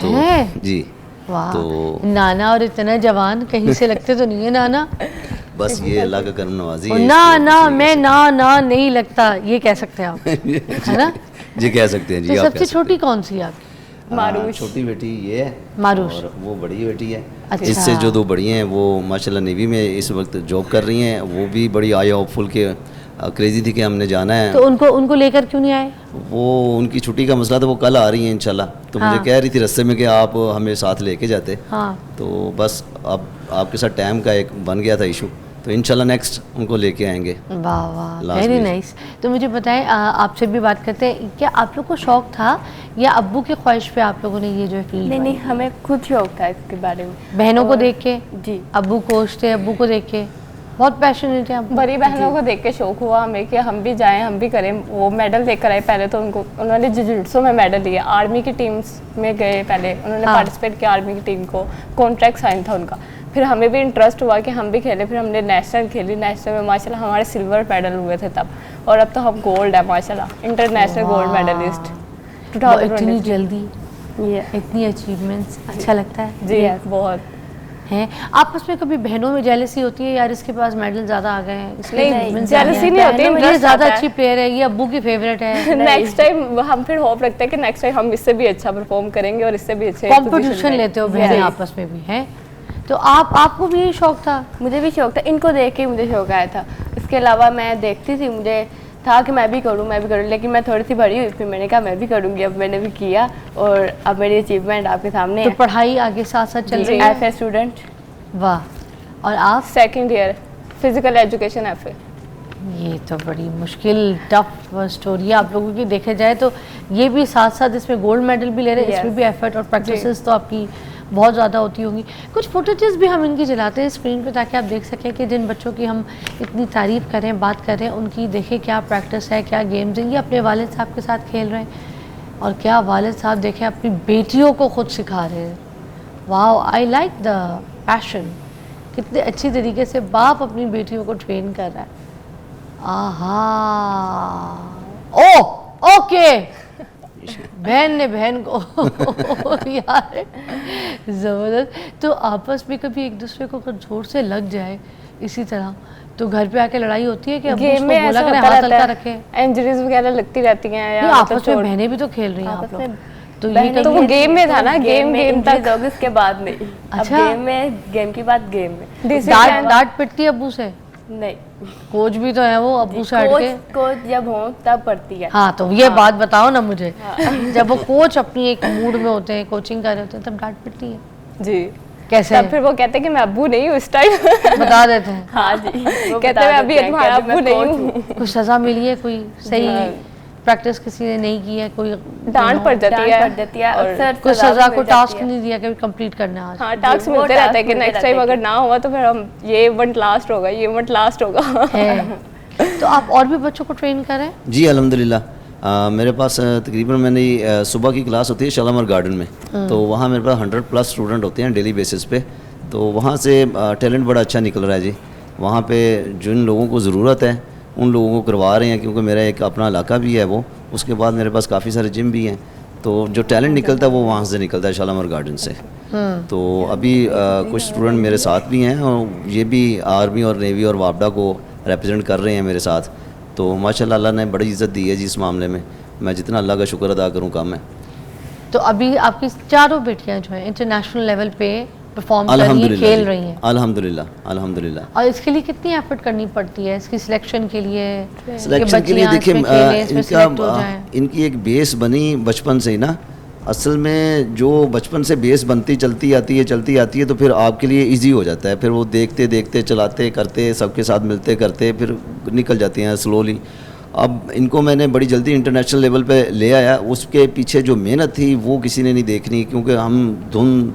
तो है? जी। वाह, तो नाना, और इतना जवान, कहीं से लगते तो नहीं है नाना। बस ये अल्लाह का करम नवाजी और है। ना इसको ना, किसी के मैं ना नहीं लगता, ये कह सकते हैं आप, है ना? जी कह सकते हैं जी। तो आप सबसे कह सकते छोटी हैं। कौन सी है आपकी? मारूश। छोटी बेटी ये है, मारूश। और वो बड़ी बेटी है। अच्छा। इससे जो 2 बड़ी हैं वो माशाल्लाह नेवी में इस वक्त जॉब कर रही हैं। वो भी बड़ी आई होपफुल के क्रेजी थी कि हमने जाना है। तो उनको लेकर क्यों नहीं आए? वो उनकी छुट्टी का मसला था, वो कल आ रही हैं इंशाल्लाह। तो हाँ। मुझे कह रही थी रास्ते में कि आप हमें साथ लेके जाते। हाँ, तो बस अब आपके साथ टाइम का एक बन गया था इशू, तो इंशाल्लाह नेक्स्ट उनको लेके आएंगे। वाह वाह, Last वेरी में। नाइस। तो मुझे बताएं, आपसे भी बात करते हैं, क्या आप लोग को शौक था या अब्बू की ख्वाहिश पे आप लोगों ने ये जो फील्ड? नहीं नहीं, हमें खुद शौक था इसके बारे में। बहनों को और- देख के? जी। अब्बू कोच थे, अब्बू को देख के बहुत पैशनेट है आप? बड़ी बहनों को देख के शौक हुआ हमें कि हम भी जाएं, हम भी करें। वो मेडल लेकर आए पहले, तो उन्होंने जुजुत्सु में मेडल लिया। आर्मी की टीम्स में गए पहले, उन्होंने हाँ। पार्टिसिपेट किया आर्मी की टीम को, कॉन्ट्रैक्ट साइन था उनका। फिर हमें भी इंटरेस्ट हुआ कि हम भी खेलें। फिर हमने नेशनल खेली, नेशनल में माशाल्लाह हमारे सिल्वर मेडल हुए थे तब, और अब तो हम गोल्ड है माशाल्लाह, इंटरनेशनल गोल्ड मेडलिस्ट वो इतनी 2023। जल्दी, ये इतनी अचीवमेंट्स, अच्छा लगता है जी बहुत। हैं। आपस में कभी बहनों में जेलसी होती है, यार इसके पास मेडल ज़्यादा आ गए हैं, इसके नहीं, achievements jealousy ज़्यादा हैं, नहीं होती, ये interest ज़्यादा आता है। अच्छी प्लेयर है, ये अब्बू की फेवरेट है? नेक्स्ट टाइम हम फिर होप रखते हैं कि नेक्स्ट टाइम हम इससे भी अच्छा परफॉर्म करेंगे और इससे भी अच्छे कंपटीशन position में। लेते हो बहनें Yes. आपस में भी हैं? तो आपको भी यही शौक था? मुझे भी शौक था, इनको देख के मुझे शौक आया था। इसके अलावा मैं देखती थी, मुझे था कि मैं भी करूं, लेकिन मैं थोड़ी सी बड़ी हुई, फिर मैंने कहा मैं भी करूंगी। अब मैंने भी किया और अब मेरी अचीवमेंट आपके सामने तो है। पढ़ाई आगे साथ साथ चल रही है? एफ ए स्टूडेंट, वाह। और आप? Second year physical education F A. ये तो बड़ी मुश्किल टफ स्टोरी है आप लोगों की, देखा जाए तो। ये भी साथ साथ इसमें गोल्ड मेडल भी ले रहे हैं, Yes. इसमें भी एफर्ट और प्रैक्टिसेस तो आपकी बहुत ज़्यादा होती होंगी। कुछ फुटेजेस भी हम इनकी चलाते हैं स्क्रीन पे, ताकि आप देख सकें कि जिन बच्चों की हम इतनी तारीफ़ कर रहे हैं, बात कर रहे हैं, उनकी देखें क्या प्रैक्टिस है, क्या गेम्स हैं। ये अपने वालिद साहब के साथ खेल रहे हैं, और क्या वालिद साहब देखें अपनी बेटियों को खुद सिखा रहे हैं। वाह, आई लाइक द पैशन। कितने अच्छी तरीके से बाप अपनी बेटियों को ट्रेन कर रहा है। आहा, ओ ओके, बहन ने बहन को यार ज़बरदस्त। तो आपस में कभी एक दूसरे को अगर जोर से लग जाए इसी तरह, तो घर पे आके लड़ाई होती है कि अब्बू गेम उसको में बोला ऐसा करें होता हाथ हल्का रहता रखे? है, इंजरीज वगैरह लगती रहती हैं नहीं, या आपस में बहनें भी तो खेल रही हैं आप आपस लोग, में तो ये बहनें तो कभी वो गेम में था ना, गेम तक होगी उसके बाद नहीं। अच्छा। अब गेम की बात गेम में। डांट पिटती है अब्बू से? नहीं, कोच भी तो है वो अब्बू से हट के। कोच जब हो तब पड़ती है। हाँ, तो ये बात बताओ ना मुझे। जब वो कोच अपनी एक मूड में होते हैं, कोचिंग कर रहे होते हैं, तब डांट पिटती है? जी। कैसे? तब फिर वो कहते हैं कि मैं अब्बू नहीं हूँ इस टाइम। बता देते हैं। हाँ जी, वो कहते बता हैं मैं अभी देते हैं तुम्हारा कि अभी अब्बू मैं नहीं कोच हूँ। कुछ सजा मिली है, कोई सही हाँ। प्रैक्टिस किसी ने नहीं की है, कोई डांट पड़ जाती डांट है पड़ जाती है, और अक्सर कोई सजा सजा भी को मिल टास्क जाती है। नहीं दिया कि कंप्लीट करना है आज? हाँ, टास्क वो मिलते task रहते हैं कि मिलते नेक्स्ट रहते टाइम हैं अगर कि- ना हुआ तो फिर हम ये इवेंट लास्ट होगा, ये इवेंट लास्ट होगा। है। तो आप और भी बच्चों को ट्रेन करें? जी अल्हम्दुलिल्लाह। मेरे पास तकरीबन मैंने सुबह की क्लास होती है शालामार गार्डन में, तो वहाँ मेरे पास 100+ स्टूडेंट होते हैं डेली बेसिस पे। तो वहाँ से टैलेंट बड़ा अच्छा निकल रहा है जी। वहाँ पे जिन लोगों को ज़रूरत है उन लोगों को करवा रहे हैं, क्योंकि मेरा एक अपना इलाका भी है वो। उसके बाद मेरे पास काफ़ी सारे जिम भी हैं, तो जो टैलेंट निकलता है वो वहाँ से निकलता है शालामार गार्डन से। तो अभी कुछ स्टूडेंट मेरे साथ भी हैं और ये भी आर्मी और नेवी और वापडा को रिप्रेजेंट कर रहे हैं मेरे साथ। तो माशाल्लाह अल्लाह ने बड़ी इज़्ज़त दी है जी इस मामले में, मैं जितना अल्लाह का शुक्र अदा करूँ कम है। तो अभी आपकी चारों बेटियां जो हैं इंटरनेशनल लेवल पे परफॉर्म कर रही हैं, खेल रही हैं। अल्हम्दुलिल्लाह अल्हम्दुलिल्लाह। और इसके लिए कितनी एफर्ट करनी पड़ती है इसकी सिलेक्शन के लिए? सिलेक्शन के लिए देखिए इनकी एक बेस बनी बचपन से ही ना। असल में जो बचपन से बेस बनती चलती आती है तो फिर आपके लिए इजी हो जाता है। फिर वो देखते देखते चलाते करते सबके साथ मिलते करते फिर निकल जाती हैं स्लोली। अब इनको मैंने बड़ी जल्दी इंटरनेशनल लेवल पे ले आया। उसके पीछे जो मेहनत थी वो किसी ने नहीं देखनी, क्योंकि हम धुंध,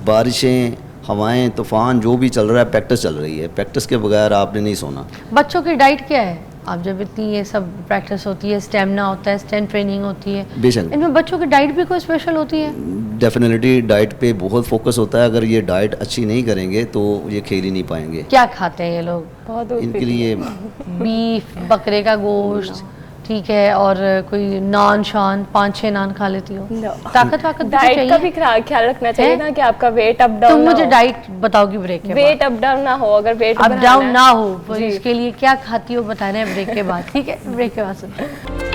बारिशें, हवाएं, तूफ़ान जो भी चल रहा है प्रैक्टिस चल रही है। प्रैक्टिस के बगैर आपने नहीं सोना। बच्चों की डाइट क्या है? आप जब इतनी ये सब प्रैक्टिस होती है, स्टेमिना होता है, स्ट्रेंथ ट्रेनिंग होती है, बेशक इनमें बच्चों की डाइट भी कोई स्पेशल होती है? डेफिनेटली डाइट पे बहुत फोकस होता है। अगर ये डाइट अच्छी नहीं करेंगे तो ये खेल ही नहीं पाएंगे। क्या खाते हैं ये लोग? बहुत दूध इनके पीती लिए बीफ, बकरे का गोश्त, ठीक है, और कोई नान शान 5-6 नान खा लेती हो? No. ताकत वाकत भी डाइट का चाहिए? भी ख्याल रखना चाहिए है? ना कि आपका वेट अप तुम डाउन मुझे डाइट बताओगी ब्रेक के बाद। वेट अप डाउन ना हो। अगर वेट अप डाउन ना हो तो जी। इसके लिए क्या खाती हो बताना है ब्रेक के बाद, ठीक है? ब्रेक के बाद सुनते हैं।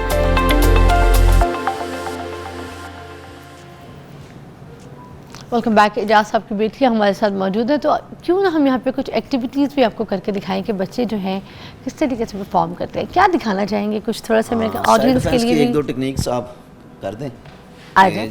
Welcome back. एजाज साहब की बेटी हमारे साथ मौजूद है, तो क्यों ना हम यहाँ पे कुछ एक्टिविटीज़ भी आपको करके दिखाएं कि बच्चे जो हैं किस तरीके से परफॉर्म करते हैं। क्या दिखाना चाहेंगे? कुछ थोड़ा सा मेरे ऑडियंस के लिए भी। एक दो टेक्निक्स आप कर दें। आ जाए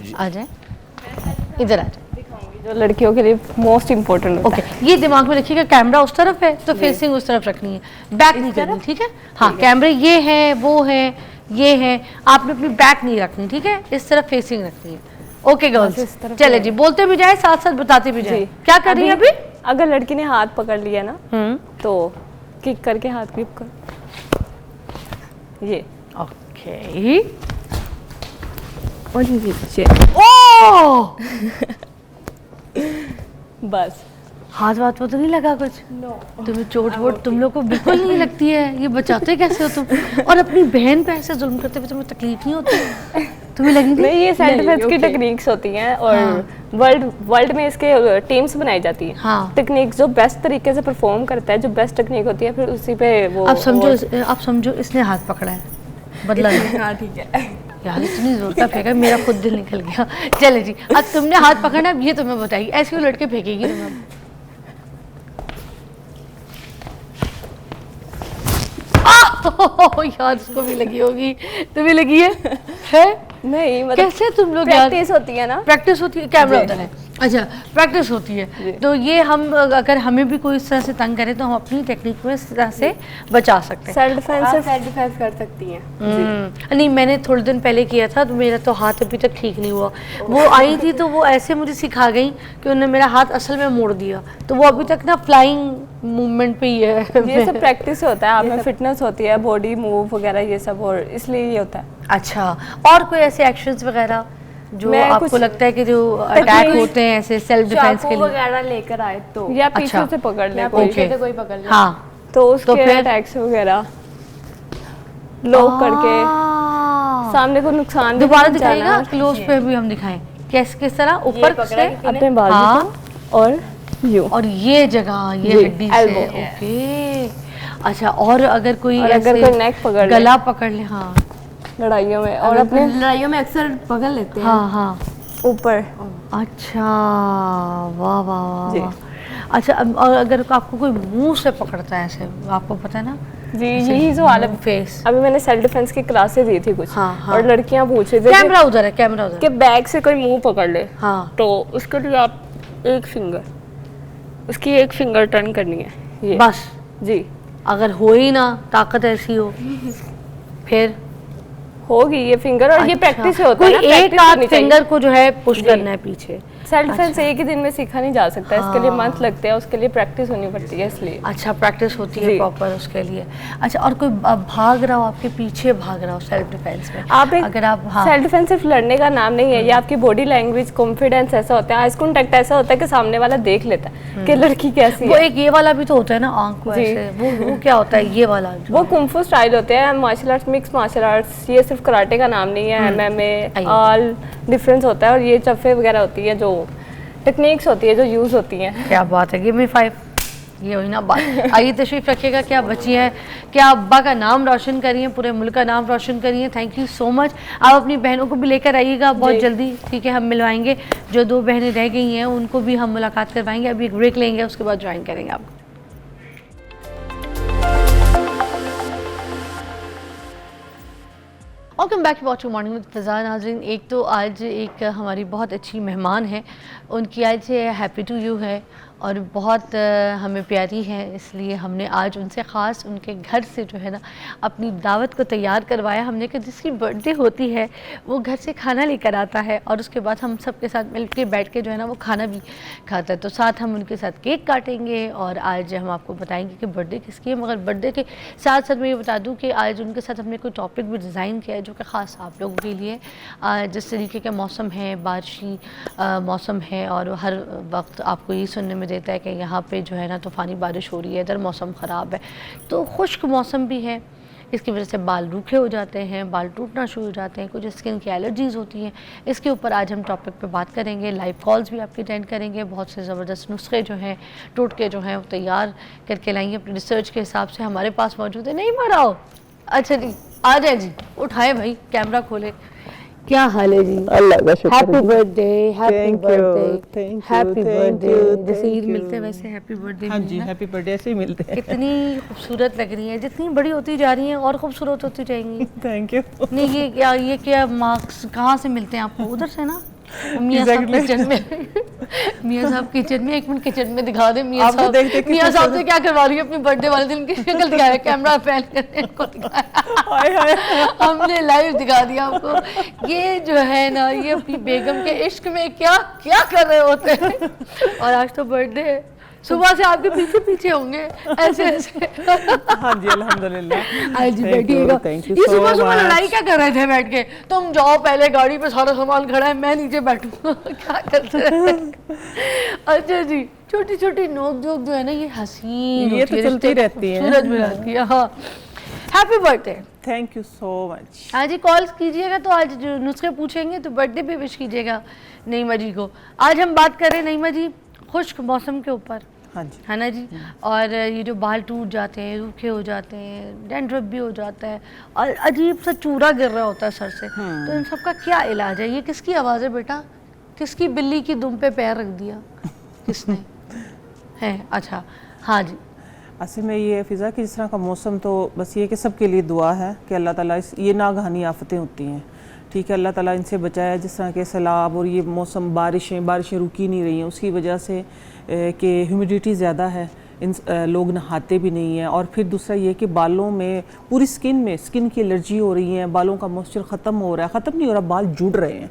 इधर आ जाए। जो लड़कियों के लिए मोस्ट इम्पोर्टेंट होता ओके, ये दिमाग में रखिएगा कैमरा उस तरफ है तो फेसिंग उस तरफ रखनी है, बैक नहीं करनी, ठीक है? हाँ, कैमरे ये है, वो है, ये है, आपने अपनी बैक नहीं रखनी, ठीक है? इस तरफ फेसिंग रखनी है। ओके गर्ल्स, चले जी, बोलते भी जाए साथ साथ बताते भी जाए। क्या कर रही है अभी? अगर लड़की ने हाथ पकड़ लिया ना तो किक करके हाथ ग्रिप कर, ये ओके। और ये पीछे ओह बस। हाथ वाथ वो तो नहीं लगा कुछ? तुम्हें चोट वोट तुम लोग को बिल्कुल नहीं लगती है? ये बचाते कैसे हो तुम? और अपनी बहन पे ऐसे जुल्म करते हुए तुम्हें तकलीफ नहीं होती? तुम्हें लगी नहीं, ये सेल्फ डिफेंस की टेक्निक्स होती हैं और वर्ल्ड में इसके टीम्स बनाई जाती हैं। हाँ। टेक्निक जो बेस्ट तरीके से परफॉर्म करता है, जो बेस्ट टेक्निक होती है, फिर उसी पे वो। आप समझो इसने हाथ पकड़ा है, बदला नहीं। हाँ ठीक है। यार इतनी जोर का फेंका, मेरा खुद दिल निकल गया। चले जी, अब तुमने हाथ पकड़ना, अब ये तुम्हें बताइए ऐसे वो लड़के फेंकेगी तुम्हें। यार इसको भी लगी होगी, तुम्हें लगी है? नहीं मतलब कैसे तुम लोग प्रैक्टिस होती है ना। प्रैक्टिस होती है, कैमरा होता है, अच्छा प्रैक्टिस होती है। तो ये हम अगर हमें भी कोई इस तरह से तंग करे तो हम अपनी टेक्निक में इस तरह से बचा सकते हैं। सेल्फ डिफेंस आप सिर्फ सेल्फ डिफेंस कर सकती हैं। नहीं, मैंने थोड़े दिन पहले किया था तो मेरा तो हाथ अभी तक ठीक नहीं हुआ। वो आई थी तो वो ऐसे मुझे सिखा गई कि उन्होंने मेरा हाथ असल में मोड़ दिया, तो वो अभी तक ना फ्लाइंग मूवमेंट पे ही है। ये सब प्रैक्टिस से होता है, आप में फिटनेस होती है, बॉडी मूव वगैरह ये सब, और इसलिए ये होता है। अच्छा, और कोई ऐसे एक्शंस वगैरह जो मैं आपको कुछ लगता है कि जो अटैक होते हैं ऐसे सेल्फ डिफेंस के चाकू लिए? वगैरह लेकर आए तो या पीछे अच्छा। से पकड़ ले या कोई, पीछे से कोई पकड़ ले। हाँ, तो उसके फिर? अटैक्स वगैरह लॉक करके सामने को नुकसान भी दोबारा पहुंचाना दिखाएगा, है। क्लोज पे भी हम दिखाएं किस तरह ऊपर पकड़ा से किसी ने? अपने बाजू हाँ। को और यूं। और ये जगह ये ये, हड्डी से, elbow। ओके। अच्छा, और अगर कोई और अगर ऐसे कोई neck पकड़ ले। गला पकड़ ले, हाँ लड़ाइयों में, और और अपने लड़ाइयों में अक्सर पकड़ लेते हैं। हाँ हाँ, ऊपर। अच्छा, वाह वाह वाह जी। वाह। अच्छा, और अगर आपको कोई मुंह से पकड़ता है ऐसे, आपको पता है ना? जी, यही जो हालत। फेस। अभी मैंने सेल्फ डिफेंस की क्लासेस दी थी कुछ, हाँ, हाँ। और लड़कियां पूछ रही थी कैमरा उधर है, कैमरा उधर कि बैग से कोई मुंह पकड़ ले, हाँ, तो उसके लिए आप उसकी एक फिंगर टर्न करनी है, ये बस। जी। अगर हो ही ना, ताकत ऐसी हो, फिर होगी ये फिंगर, और ये अच्छा, प्रैक्टिस से होता कोई है ना, एक प्रैक्टिस आध करनी चाहिए। फिंगर को जो है पुश करना है पीछे, सेल्फ डिफेंस एक ही दिन में सीखा नहीं जा सकता, इसके लिए मंथ लगते हैं, उसके लिए प्रैक्टिस होनी पड़ती है इसलिए। अच्छा, प्रैक्टिस होती है जी। प्रॉपर उसके लिए। अच्छा, और कोई भाग रहा हो आपके पीछे, भाग रहा हो सेल्फ डिफेंस में, आप एक अगर आप, हाँ, सेल्फ डिफेंस सिर्फ लड़ने का नाम नहीं है, ये आपकी बॉडी लैंग्वेज, कॉन्फिडेंस ऐसा होता है, आइज कॉन्टैक्ट ऐसा होता है कि सामने वाला देख लेता है कि लड़की कैसी वो है। एक ये वाला भी तो होता है ना, आंख को जी। ऐसे, वो क्या होता है ये वाला जो वो है? कुंफू स्टाइल होते हैं, martial arts, mix martial arts, ये सिर्फ कराटे का नाम नहीं है, MMA आइए। ऑल डिफरेंस होता है। और ये चफ्फे वगैरह होती है, जो टेक्निक्स होती है जो यूज होती हैं। क्या बात है, गिव मी 5, ये हुई ना बात। आइए तशरीफ रखिएगा, क्या बची है, क्या अब्बा का नाम रोशन करिए, पूरे मुल्क का नाम रोशन करिए। Thank you so much. आप अपनी बहनों को भी लेकर आइएगा बहुत जी। जल्दी, ठीक है, हम मिलवाएंगे। जो 2 बहनें रह गई हैं उनको भी हम मुलाकात करवाएंगे। अभी एक ब्रेक लेंगे, उसके बाद ज्वाइन करेंगे आपको। Welcome back watching morning with Fiza. नाज़रीन, एक तो आज एक हमारी बहुत अच्छी मेहमान है, उनकी आज हैप्पी टू यू है और बहुत हमें प्यारी है, इसलिए हमने आज उनसे ख़ास उनके घर से जो है ना अपनी दावत को तैयार करवाया। हमने कहा जिसकी बर्थडे होती है वो घर से खाना लेकर आता है और उसके बाद हम सब के साथ मिल के बैठ के जो है ना वो खाना भी खाता है। तो साथ हम उनके साथ केक काटेंगे और आज हम आपको बताएंगे कि बर्थडे किसकी है। मगर बर्थडे के साथ साथ मैं ये बता दूँ कि आज उनके साथ हमने कोई टॉपिक भी डिज़ाइन किया है जो कि ख़ास आप लोगों के लिए। जिस तरीके का मौसम है, बारिशी मौसम है और हर वक्त आपको ये सुनने में देता है कि यहाँ पे जो है ना तूफ़ानी बारिश हो रही है, इधर मौसम ख़राब है, तो खुश्क मौसम भी है, इसकी वजह से बाल रूखे हो जाते हैं, बाल टूटना शुरू हो जाते हैं, कुछ स्किन की एलर्जीज़ होती हैं। इसके ऊपर आज हम टॉपिक पे बात करेंगे, लाइव कॉल्स भी आपकी अटेंड करेंगे, बहुत से ज़बरदस्त नुस्खे जो हैं, टोटके जो हैं वो तैयार करके लाएंगे अपनी रिसर्च के हिसाब से, हमारे पास मौजूद है। नहीं मराओ, अच्छा जी, आ जाए जी, उठाए भाई, कैमरा खोले। क्या हाल है जी? अल्लाह का शुक्र। Happy birthday, happy Thank you, birthday, thank you, happy thank birthday. you, जैसे thank ईद you। मिलते हैं वैसे हैप्पी बर्थडे हाँ जी, हैप्पी बर्थडे ऐसे ही मिलते हैं। कितनी खूबसूरत लग रही हैं, जितनी बड़ी होती जा रही हैं और खूबसूरत होती जाएंगी। Thank you. नहीं ये क्या मार्क्स कहाँ से मिलते हैं आपको? उधर से ना मियाँ साहब किचन में। मियाँ साहब किचन में, एक मिनट किचन में दिखा दे मियाँ आपको साहब। देख-देख के मियाँ सोच साहब रहे से क्या करवा रही है अपनी बर्थडे वाले दिन की शक्ल दिखाया, कैमरा फैन करके इनको दिखाया। हाय हाय। हमने लाइव दिखा दिया आपको। ये जो है ना ये अपनी बेगम के इश्क में क्या क्या कर रहे होते हैं। और आज तो बर्थडे है, सुबह से आपके पीछे पीछे होंगे ऐसे ऐसे। हाँ जी, अल्हम्दुलिल्लाह। आज जी Thank you, बैठिएगा। thank you ये so सुबह सुबह much। लड़ाई क्या कर रहे थे बैठ के? तुम जाओ पहले, गाड़ी पे सारा सामान खड़ा है, मैं नीचे बैठूंगा। क्या करते हैं? अच्छा जी, छोटी छोटी नोक जोक जो है ना ये हसीन ये होती तो है, चलती रिश्ते रहती है। खूबसूरत बनाती है। हाँ, happy birthday. Thank you so much. आज ही कॉल्स कीजिएगा तो आज जो नुस्खे पूछेंगे तो बर्थडे पे विश कीजिएगा नईमा जी को। आज हम बात कर रहे हैं नईमा जी खुश्क मौसम के ऊपर, हाँ जी, है ना जी। और ये जो बाल टूट जाते हैं, रूखे हो जाते हैं, डैंड्रफ भी हो जाता है और अजीब सा चूरा गिर रहा होता है सर से, तो इन सब का क्या इलाज है? ये किसकी आवाज़ है बेटा? किसकी बिल्ली की दुम पे पैर रख दिया किसने है? अच्छा, हाँ जी। असल में ये फ़िज़ा कि जिस तरह का मौसम, तो बस ये कि सबके लिए दुआ है कि अल्लाह ताला ये नागहानी आफतें होती हैं, ठीक है, अल्लाह ताला इनसे बचाया। जिस तरह के सैलाब और ये मौसम, बारिशें रुकी नहीं रही हैं उसकी वजह से कि ह्यूमिडिटी ज़्यादा है, इन लोग नहाते भी नहीं हैं। और फिर दूसरा ये कि बालों में, पूरी स्किन की एलर्जी हो रही है, बालों का मॉइस्चर ख़त्म हो रहा है, ख़त्म नहीं हो रहा, बाल जुड़ रहे हैं।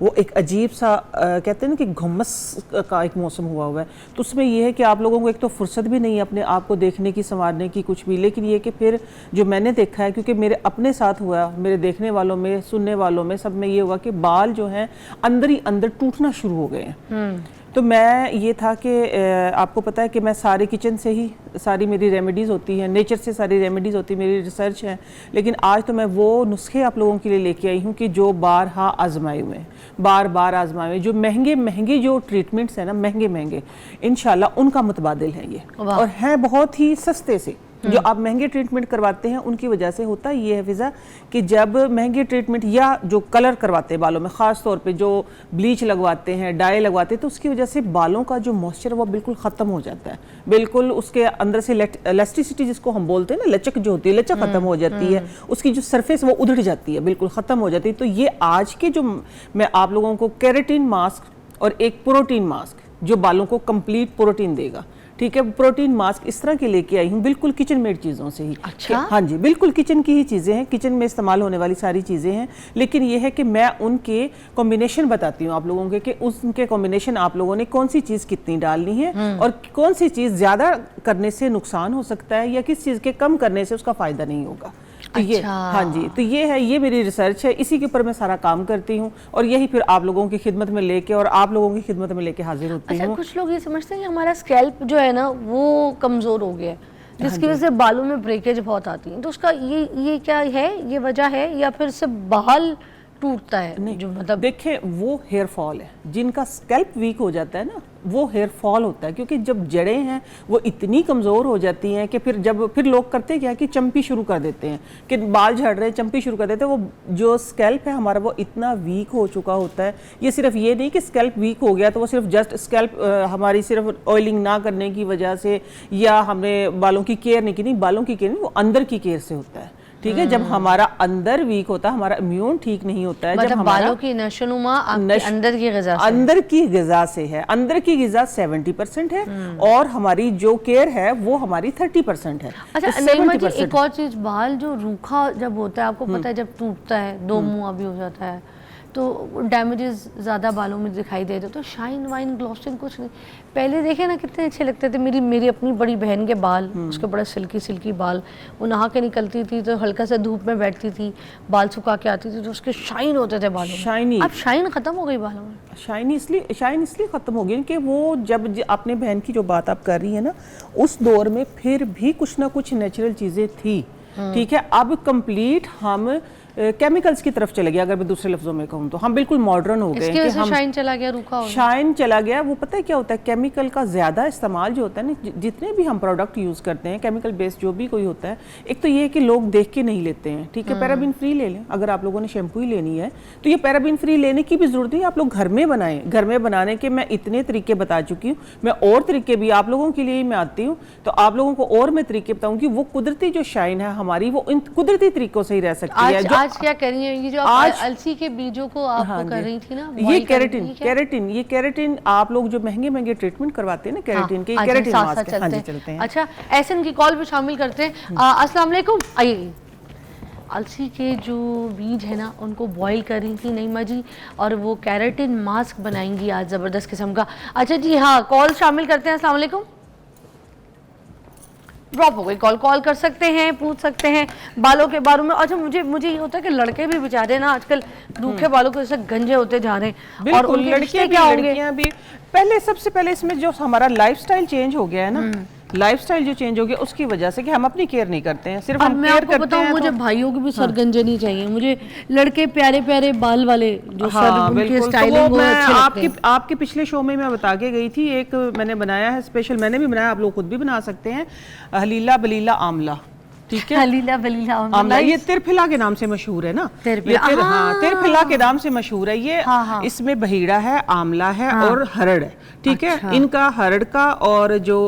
वो एक अजीब सा कहते हैं ना कि घुम्मस का एक मौसम हुआ है। तो उसमें ये है कि आप लोगों को एक तो फुर्सत भी नहीं है अपने आप को देखने की, संवारने की, कुछ भी। लेकिन ये कि फिर जो मैंने देखा है, क्योंकि मेरे अपने साथ हुआ, मेरे देखने वालों में, सुनने वालों में, सब में ये हुआ कि बाल जो हैं अंदर ही अंदर टूटना शुरू हो गए हैं। तो मैं ये था कि आपको पता है कि मैं सारे किचन से ही सारी मेरी रेमेडीज़ होती हैं, नेचर से सारी रेमेडीज़ होती है, मेरी रिसर्च है। लेकिन आज तो मैं वो नुस्खे आप लोगों के लिए लेके आई हूँ कि जो बारहा आजमाए हुए हैं, बार आजमाए हुए, जो महंगे जो ट्रीटमेंट्स हैं ना, महंगे इंशाल्लाह उनका मुतबादिल है ये, और हैं बहुत ही सस्ते से। जो आप महंगे ट्रीटमेंट करवाते हैं उनकी वजह से होता ये है फ़िज़ा कि जब महंगे ट्रीटमेंट या जो कलर करवाते हैं बालों में, ख़ास तौर पे जो ब्लीच लगवाते हैं, डाई लगवाते हैं, तो उसकी वजह से बालों का जो मॉइस्चर है वो बिल्कुल ख़त्म हो जाता है। बिल्कुल उसके अंदर से इलास्टिसिटी जिसको हम बोलते हैं ना, लचक जो होती है, लचक ख़त्म हो जाती है, उसकी जो सरफेस वो उधड़ जाती है, बिल्कुल ख़त्म हो जाती है। तो ये आज के जो मैं आप लोगों को केराटिन मास्क और एक प्रोटीन मास्क जो बालों को कंप्लीट प्रोटीन देगा, ठीक है। प्रोटीन मास्क इस तरह के लेके आई हूँ, बिल्कुल किचन मेड चीज़ों से ही। अच्छा। हाँ जी, बिल्कुल किचन की ही चीज़ें हैं, किचन में इस्तेमाल होने वाली सारी चीज़ें हैं, लेकिन ये है कि मैं उनके कॉम्बिनेशन बताती हूँ आप लोगों के, कि उनके कॉम्बिनेशन आप लोगों ने कौन सी चीज़ कितनी डालनी है और कौन सी चीज़ ज़्यादा करने से नुकसान हो सकता है या किस चीज़ के कम करने से उसका फ़ायदा नहीं होगा। तो ये, अच्छा। हाँ जी, तो ये है, ये मेरी रिसर्च है, इसी के ऊपर मैं सारा काम करती हूँ और यही फिर आप लोगों की खिदमत में लेके और आप लोगों की खिदमत में लेके हाजिर होती अच्छा, हूँ। कुछ लोग ये समझते हैं कि हमारा स्कैल्प जो है ना वो कमज़ोर हो गया है, जिसकी वजह से बालों में ब्रेकेज बहुत आती है, तो उसका ये क्या है, ये वजह है या फिर सिर्फ बाल टूटता है? नहीं, जो मतलब देखिए वो हेयर फॉल है, जिनका स्कैल्प वीक हो जाता है ना वो हेयर फॉल होता है, क्योंकि जब जड़ें हैं वो इतनी कमज़ोर हो जाती हैं कि फिर लोग करते क्या कि चंपी शुरू कर देते हैं, कि बाल झड़ रहे हैं चंपी शुरू कर देते हैं। वो जो स्कैल्प है हमारा वो इतना वीक हो चुका होता है। ये सिर्फ ये नहीं कि स्कैल्प वीक हो गया तो वो सिर्फ जस्ट स्कैल्प हमारी सिर्फ ऑयलिंग ना करने की वजह से या हमने बालों की केयर नहीं की, नहीं, बालों की केयर नहीं, वो अंदर की केयर से होता है। ठीक है, जब हमारा अंदर वीक होता है, हमारा इम्यून ठीक नहीं होता है, मतलब जब हमारा बालों की नशोनुमा आपके अंदर की ग़िज़ा से अंदर की ग़िज़ा से है। अंदर की ग़िज़ा 70% है और हमारी जो केयर है वो हमारी 30% है। अच्छा, तो नईमा जी 70% एक और चीज़, बाल जो रूखा जब होता है, आपको पता है जब टूटता है, दो मुंह भी हो जाता है, तो डैमेजेस ज़्यादा बालों में दिखाई देते, तो शाइन वाइन ग्लॉसिंग कुछ नहीं। पहले देखे ना कितने अच्छे लगते थे। मेरी अपनी बड़ी बहन के बाल, उसके बड़े सिल्की बाल, वो नहा के निकलती थी तो हल्का सा धूप में बैठती थी, बाल सुखा के आती थी तो उसके शाइन होते थे बालों में। शाइनी, अब शाइन ख़त्म हो गई बालों में। शाइन इसलिए ख़त्म हो गई कि वो जब अपने बहन की जो बात आप कर रही है ना, उस दौर में फिर भी कुछ ना कुछ नेचुरल चीज़ें थी। ठीक है, अब कंप्लीट हम केमिकल्स की तरफ चले गए, अगर मैं दूसरे लफ्जों में कहूँ तो हम बिल्कुल मॉडर्न हो गए इसकी कि वजह से हम शाइन चला गया, रूखा हो गया। शाइन चला गया। वो पता है क्या होता है, केमिकल का ज़्यादा इस्तेमाल जो होता है ना, जितने भी हम प्रोडक्ट यूज़ करते हैं केमिकल बेस्ड जो भी कोई होता है, एक तो ये है कि लोग देख के नहीं लेते हैं। ठीक है, पैराबिन फ्री ले लें, अगर आप लोगों ने शैम्पू ही लेनी है तो ये पैराबिन फ्री लेने की भी ज़रूरत नहीं, आप लोग घर में बनाएं। घर में बनाने के मैं इतने तरीके बता चुकी हूँ, मैं और तरीके भी आप लोगों के लिए ही मैं आती हूँ तो आप लोगों को और मैं तरीके बताऊँगी। वो कुदरती जो शाइन है हमारी वो इन कुदरती तरीकों से ही रह सकती है। आज क्या कर रही है, ये जो आप अलसी के बीजों को आप हाँ कर रही थी ना, ये केराटिन आप लोग जो महंगे ट्रीटमेंट करवाते हैं ना केराटिन के, केराटिन मास्क है। हाँ जी, चलते हैं। अच्छा, ऐसे की कॉल भी शामिल करते हैं। अस्सलाम वालेकुम। आइए, अलसी के जो बीज है ना उनको बॉईल कर रही थी नईमा जी और वो केराटिन मास्क बनाएंगी आज ज़बरदस्त किस्म का। अच्छा जी, हाँ, कॉल शामिल करते हैं। अस्सलाम वालेकुम। ड्रॉप हो गई कॉल कर सकते हैं, पूछ सकते हैं बालों के बारे में। अच्छा, मुझे ये होता है कि लड़के भी बेचारे ना आजकल रूखे बालों के जैसे गंजे होते जा रहे हैं, और उनके रिश्ते क्या होंगे? लड़कियां भी सबसे पहले इसमें जो हमारा लाइफस्टाइल चेंज हो गया है ना, लाइफस्टाइल जो चेंज हो गया उसकी वजह से कि हम अपनी केयर नहीं करते हैं, सिर्फ हम मैं केयर आपको करते बताऊं, हैं। मुझे भाइयों के भी सर गंजे नहीं चाहिए, मुझे लड़के प्यारे प्यारे बाल वाले जो सर उनके स्टाइलिंग वो अच्छे लगते हैं। आपके पिछले शो में मैं बता के गई थी, एक मैंने बनाया है स्पेशल, मैंने भी बनाया, आप लोग खुद भी बना सकते हैं, हलीला बलीला आमला। ठीक है, हलीला बलीला आमला, ये तिरफिला के नाम से मशहूर है ना, तिरफिला के नाम से मशहूर है ये। इसमें बहीड़ा है, आमला है और हरड़ है। ठीक है, इनका हरड़ का और जो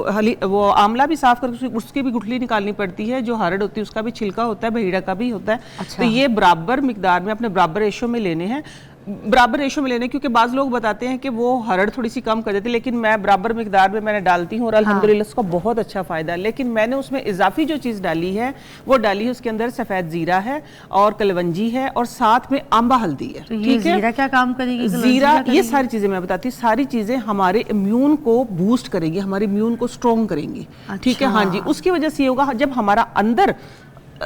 वो आमला भी साफ करके उसकी भी गुठली निकालनी पड़ती है, जो हरड़ होती है उसका भी छिलका होता है, बहीड़ा का भी होता है। तो ये बराबर मिकदार में अपने बराबर रेशो में लेने हैं, क्योंकि बाज़ लोग बताते हैं कि वो हरड़ थोड़ी सी कम कर देते हैं, लेकिन मैं बराबर मिकदार में मैंने डालती हूँ और अल्हम्दुलिल्लाह उसका बहुत अच्छा फ़ायदा है। लेकिन मैंने उसमें इजाफी जो चीज़ डाली है वो डाली है, उसके अंदर सफ़ेद ज़ीरा है और कलवंजी है और साथ में आंबा हल्दी है। ठीक है, ज़ीरा क्या काम करेगी? ज़ीरा, ये सारी चीज़ें मैं बताती हूँ, सारी चीज़ें हमारे इम्यून को बूस्ट करेंगी, हमारे इम्यून को स्ट्रॉन्ग करेंगी। ठीक है, हाँ जी, उसकी वजह से ये होगा जब हमारा अंदर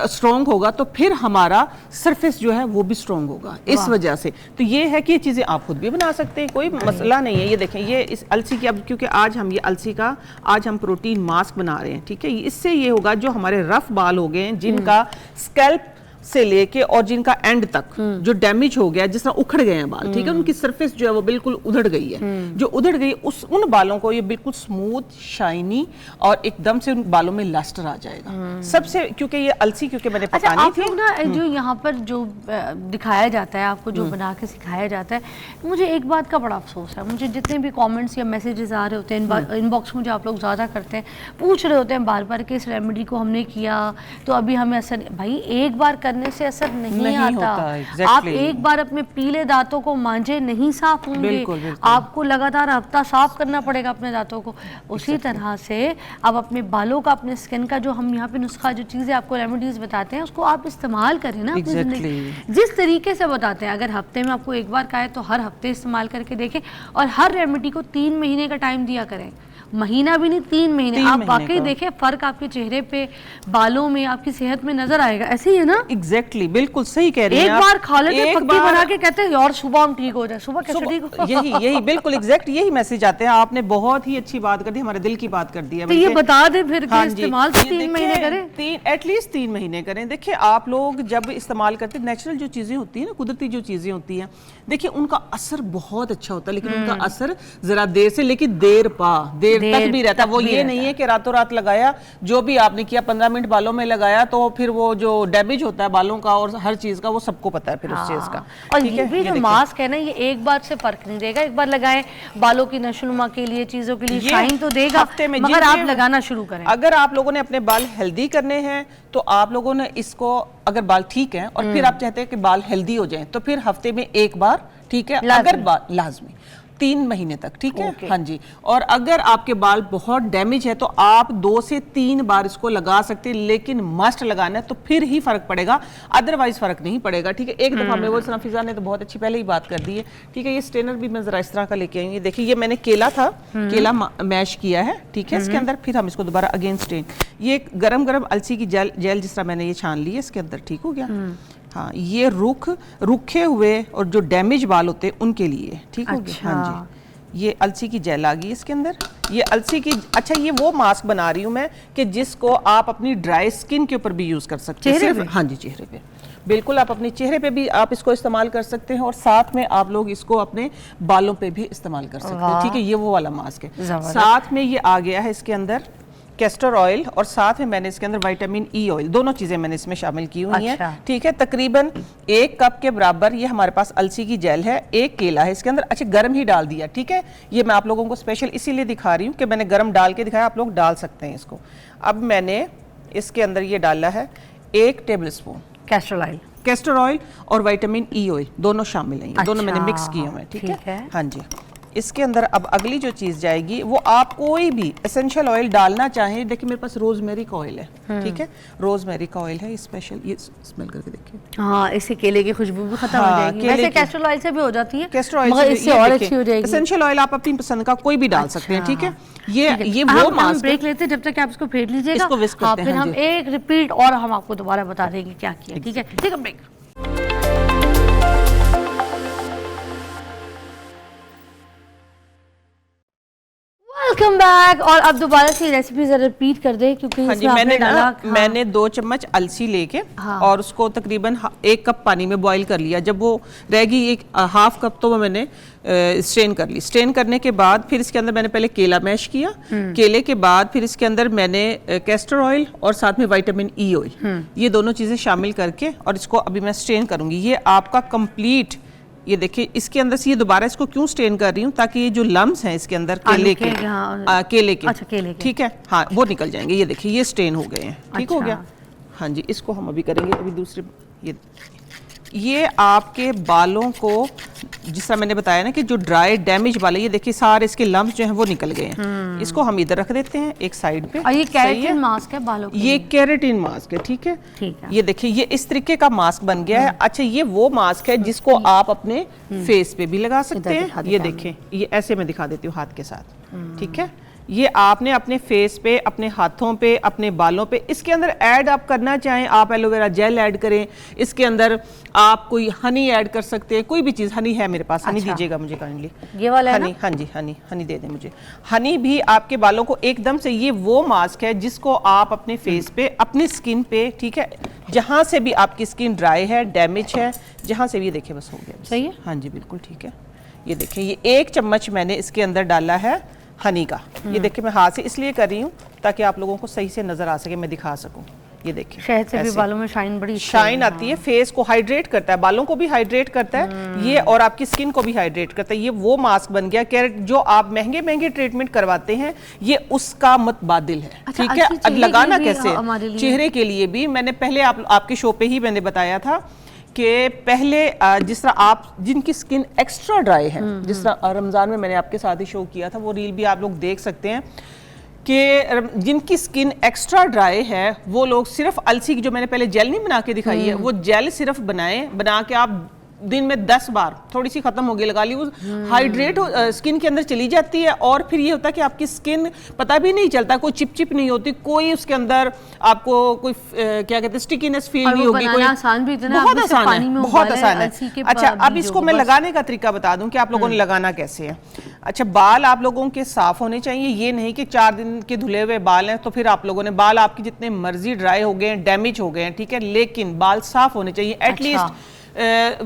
स्ट्रॉन्ग होगा तो फिर हमारा सरफेस जो है वो भी स्ट्रॉन्ग होगा, इस वजह से। तो ये है कि ये चीज़ें आप खुद भी बना सकते हैं, कोई मसला नहीं है। ये देखें, ये इस अलसी की, अब क्योंकि आज हम ये अलसी का प्रोटीन मास्क बना रहे हैं। ठीक है, इससे ये होगा जो हमारे रफ बाल हो गए हैं, जिनका स्कैल्प से लेके और जिनका एंड तक जो डैमेज हो गया, जिस तरह उखड़ गए हैं बाल, ठीक है, उनकी सरफेस जो है वो बिल्कुल उधड़ गई है, जो उधड़ गई उन बालों को ये बिल्कुल स्मूथ, शाइनी और एकदम से उन बालों में लस्टर आ जाएगा सबसे, क्योंकि ये अलसी क्योंकि मैंने पकानी थी। आप लोग ना जो यहाँ पर जो दिखाया जाता है, आपको जो बना के सिखाया जाता है, मुझे एक बात का बड़ा अफसोस है, मुझे जितने भी कमेंट्स या मैसेजेस आ रहे होते हैं इनबॉक्स में, जो आप लोग ज़्यादा करते हैं, पूछ रहे होते हैं बार बार कि इस रेमेडी को हमने किया तो अभी हमें असर, भाई एक बार करने से असर नहीं नहीं आता। होता, exactly। आप एक बार अपने पीले दांतों को मांजे नहीं साफ होंगे, बिल्कुल, बिल्कुल। आपको लगातार हफ्ता साफ करना पड़ेगा अपने दांतों को। उसी तरह से अब अपने बालों का, अपने स्किन का जो हम यहाँ पे नुस्खा, जो चीज़ें आपको रेमेडीज बताते हैं उसको आप इस्तेमाल करें ना अपनी जिंदगी जिस तरीके से बताते हैं। अगर हफ्ते में आपको एक बार कहा है तो हर हफ्ते इस्तेमाल करके देखें, और हर रेमेडी को 3 महीने का टाइम दिया करें, महीना भी नहीं, 3 महीने। आप वाकई देखें फर्क आपके चेहरे पे, बालों में, आपकी सेहत में नजर आएगा। ऐसे ही है ना? एग्जैक्टली, बिल्कुल सही कह रही हैं एक आप। बार खा लेते एक पक्की बार- बना के कहते हैं यार सुबह हम ठीक हो जाए। सुबह कैसे ठीक हो? यही बिल्कुल एग्जैक्ट यही मैसेज आते हैं। आपने बहुत ही अच्छी बात कर दी, हमारे दिल की बात कर दी है। तो ये बता दें फिर कि हाँ जी, इस्तेमाल तो ये 3 महीने देखिए, करें। एटलीस्ट 3 महीने करें। देखिए आप लोग जब इस्तेमाल करते हैं, नेचुरल जो चीज़ें होती हैं ना, कुदरती जो चीज़ें होती हैं, देखिए उनका असर बहुत अच्छा होता है, लेकिन उनका असर जरा देर से, लेकिन देर तक भी रहता है। वो ये नहीं है कि रातों रात लगाया, जो भी आपने किया 15 मिनट बालों में लगाया तो फिर वो जो डैमेज होता है बालों का और हर चीज़ का, वो सबको पता है फिर उस चीज़ का। और ठीक ये है, भी जो देखिए। मास्क है ना, ये एक बार से फर्क नहीं देगा। एक बार लगाएं, बालों की नशोनुमा के लिए, चीजों के लिए ये शाइन तो देगा, हफ्ते में मगर आप जितने- लगाना शुरू करें। अगर आप लोगों ने अपने बाल हेल्दी करने हैं तो आप लोगों ने इसको, अगर बाल ठीक हैं और फिर आप चाहते हैं कि बाल हेल्दी हो जाएं, तो फिर हफ्ते में एक बार, ठीक है, लाज़मी। अगर बाल लाजमी 3 महीने तक, ठीक है। हाँ जी। और अगर आपके बाल बहुत डैमेज है तो आप 2 से 3 बार इसको लगा सकते हैं, लेकिन मस्ट लगाना है तो फिर ही फर्क पड़ेगा, अदरवाइज फर्क नहीं पड़ेगा। ठीक है, एक दफा में वो फिजा ने तो बहुत अच्छी पहले ही बात कर दी है। ठीक है, ये स्ट्रेनर भी मैं जरा इस तरह का लेके आई हूँ। देखिए ये मैंने केला था, केला मैश किया है, ठीक है। इसके अंदर फिर हम इसको दोबारा अगेन स्ट्रेन, ये गरम गरम अलसी की जेल जिस तरह मैंने ये छान ली है इसके अंदर, ठीक हो गया। हाँ, ये रूखे हुए और जो डैमेज बाल होते हैं उनके लिए, ठीक हो गया। हाँ जी, ये अलसी की जेल आ गई इसके अंदर, ये अलसी की, अच्छा ये वो मास्क बना रही हूँ मैं कि जिसको आप अपनी ड्राई स्किन के ऊपर भी यूज कर सकते हैं। चेहरे सिर्फ पे? हाँ जी, चेहरे पे बिल्कुल, आप अपने चेहरे पे भी आप इसको इस्तेमाल कर सकते हैं और साथ में आप लोग इसको अपने बालों पे भी इस्तेमाल कर सकते हैं। ठीक है, ये वो वाला मास्क है। साथ में ये आ गया है इसके अंदर कैस्टर ऑयल, और साथ में मैंने इसके अंदर विटामिन ई ऑयल, दोनों चीजें मैंने इसमें शामिल की हुई हैं। ठीक है, तकरीबन 1 कप के बराबर ये हमारे पास अलसी की जेल है, 1 केला है इसके अंदर। अच्छा, गर्म ही डाल दिया, ठीक है। ये मैं आप लोगों को स्पेशल इसीलिए दिखा रही हूँ कि मैंने गर्म डाल के दिखाया, आप लोग डाल सकते हैं इसको। अब मैंने इसके अंदर ये डाला है 1 टेबल स्पून कैस्टर ऑयल और विटामिन ई ऑयल, दोनों शामिल हैं, दोनों मैंने मिक्स किए हुए हैं। ठीक है, हाँ जी। इसके अंदर अब अगली जो चीज़ जाएगी, वो आप कोई भी एसेंशियल ऑयल डालना चाहें। देखिए मेरे पास रोजमेरी का ऑयल है, ठीक है, रोजमेरी का ऑयल है स्पेशल, ये स्मेल करके देखिए। हाँ, इससे केले की खुशबू भी खत्म हो जाएगी। वैसे कैस्टर ऑयल से भी हो जाती है, कैस्टर ऑयल मगर इससे और अच्छी हो जाएगी। एसेंशियल ऑयल आप अपनी पसंद का कोई भी डाल सकते हैं, ठीक है। ये वो मास्क, ब्रेक लेते हैं, जब तक आप इसको फेंट लीजिएगा, इसको विस्क करते हैं, फिर हाँ हम जी। एक रिपीट और हम आपको दोबारा बता देंगे क्या किया। ठीक है, ठीक है, ब्रेक। Welcome back. और अब दोबारा से रेसिपी जरा रिपीट कर दे, क्योंकि हाँ जी, इसमें मैंने आपने ना डाला। हाँ। मैंने 2 चम्मच अलसी लेके और उसको तकरीबन 1 कप पानी में बॉईल कर लिया। जब वो रहेगी 1/2 कप, तो वो मैंने स्ट्रेन कर ली। स्ट्रेन करने के बाद फिर इसके अंदर मैंने पहले केला मैश किया, केले के बाद फिर इसके अंदर मैंने कैस्टर ऑयल और साथ में विटामिन ई ऑयल, ये दोनों चीज़ें शामिल करके और इसको अभी मैं स्ट्रेन करूँगी। ये आपका कंप्लीट, ये देखिए इसके अंदर से ये दोबारा इसको क्यों स्ट्रेन कर रही हूँ, ताकि ये जो लम्स हैं इसके अंदर केले के, केले के, अच्छा, केले के, ठीक है, हाँ, वो निकल जाएंगे। ये देखिए ये स्ट्रेन हो गए हैं, ठीक हो गया। हाँ जी, इसको हम अभी करेंगे। अभी दूसरे, ये आपके बालों को, जिस तरह मैंने बताया ना कि जो ड्राई डैमेज वाले, ये देखिए सारे इसके लम्स जो हैं वो निकल गए हैं। इसको हम इधर रख देते हैं एक साइड पे। और ये केराटिन मास्क है बालों के ये केराटिन मास्क है, ठीक है। ये देखिए ये इस तरीके का मास्क बन गया है। अच्छा, ये वो मास्क है जिसको आप अपने फेस पे भी लगा सकते हैं। ये देखें, ये ऐसे मैं दिखा देती हूँ हाथ के साथ, ठीक है। ये आपने अपने फेस पे, अपने हाथों पे, अपने बालों पे, इसके अंदर ऐड आप करना चाहें, आप एलोवेरा जेल ऐड करें, इसके अंदर आप कोई हनी ऐड कर सकते हैं, कोई भी चीज़। हनी है मेरे पास, हनी दीजिएगा मुझे काइंडली, ये वाला हनी। हाँ जी, हनी दे दें मुझे। हनी भी आपके बालों को एकदम से, ये वो मास्क है जिसको आप अपने फेस पे, अपनी स्किन पे, ठीक है, जहाँ से भी आपकी स्किन ड्राई है, डैमेज है, जहाँ से भी, ये देखिए बस हो गया। सही है, हाँ जी, बिल्कुल ठीक है। ये देखिए ये 1 चम्मच मैंने इसके अंदर डाला है हनी का। ये देखिए मैं हाथ से इसलिए कर रही हूँ ताकि आप लोगों को सही से नजर आ सके, मैं दिखा सकूँ। ये देखिए, शहद से भी ऐसे। बालों में शाइन बड़ी शाइन आती है, फेस को हाइड्रेट करता है, बालों को भी हाइड्रेट करता है ये, और आपकी स्किन को भी हाइड्रेट करता है। ये वो मास्क बन गया कैरेट जो आप महंगे महंगे ट्रीटमेंट करवाते हैं, ये उसका मुतबादिल है। अच्छा, ठीक है, अच्छी चेहरे लगाना के लिए भी कैसे, हमारे लिए? चेहरे के लिए भी मैंने पहले आपके शो पे ही मैंने बताया था कि पहले जिस तरह आप जिनकी स्किन एक्स्ट्रा ड्राई है, जिस तरह रमज़ान में मैंने आपके साथ ही शो किया था, वो रील भी आप लोग देख सकते हैं कि जिनकी स्किन एक्स्ट्रा ड्राई है वो लोग सिर्फ अलसी की, जो मैंने पहले जेल नहीं बना के दिखाई है, वो जेल सिर्फ बना के आप दिन में 10 बार, थोड़ी सी खत्म होगी, लगा ली, वो हाइड्रेट स्किन के अंदर चली जाती है। और फिर ये होता है कि आपकी स्किन पता भी नहीं चलता, कोई चिपचिप नहीं होती, कोई उसके अंदर आपको कोई क्या कहते हैं स्टिकीनेस फील नहीं होगी, कोई आसान भी इतना, बहुत आसान है, बहुत आसान है। अच्छा, अब बीजों इसको को मैं बस- लगाने का तरीका बता दूं कि आप लोगों ने लगाना कैसे है। अच्छा, बाल आप लोगों के साफ होने चाहिए, ये नहीं कि 4 दिन के धुले हुए बाल हैं तो फिर आप लोगों ने, बाल आपके जितने मर्जी ड्राई हो गए हैं, डैमेज हो गए हैं, ठीक है, लेकिन बाल साफ होने चाहिए एटलीस्ट।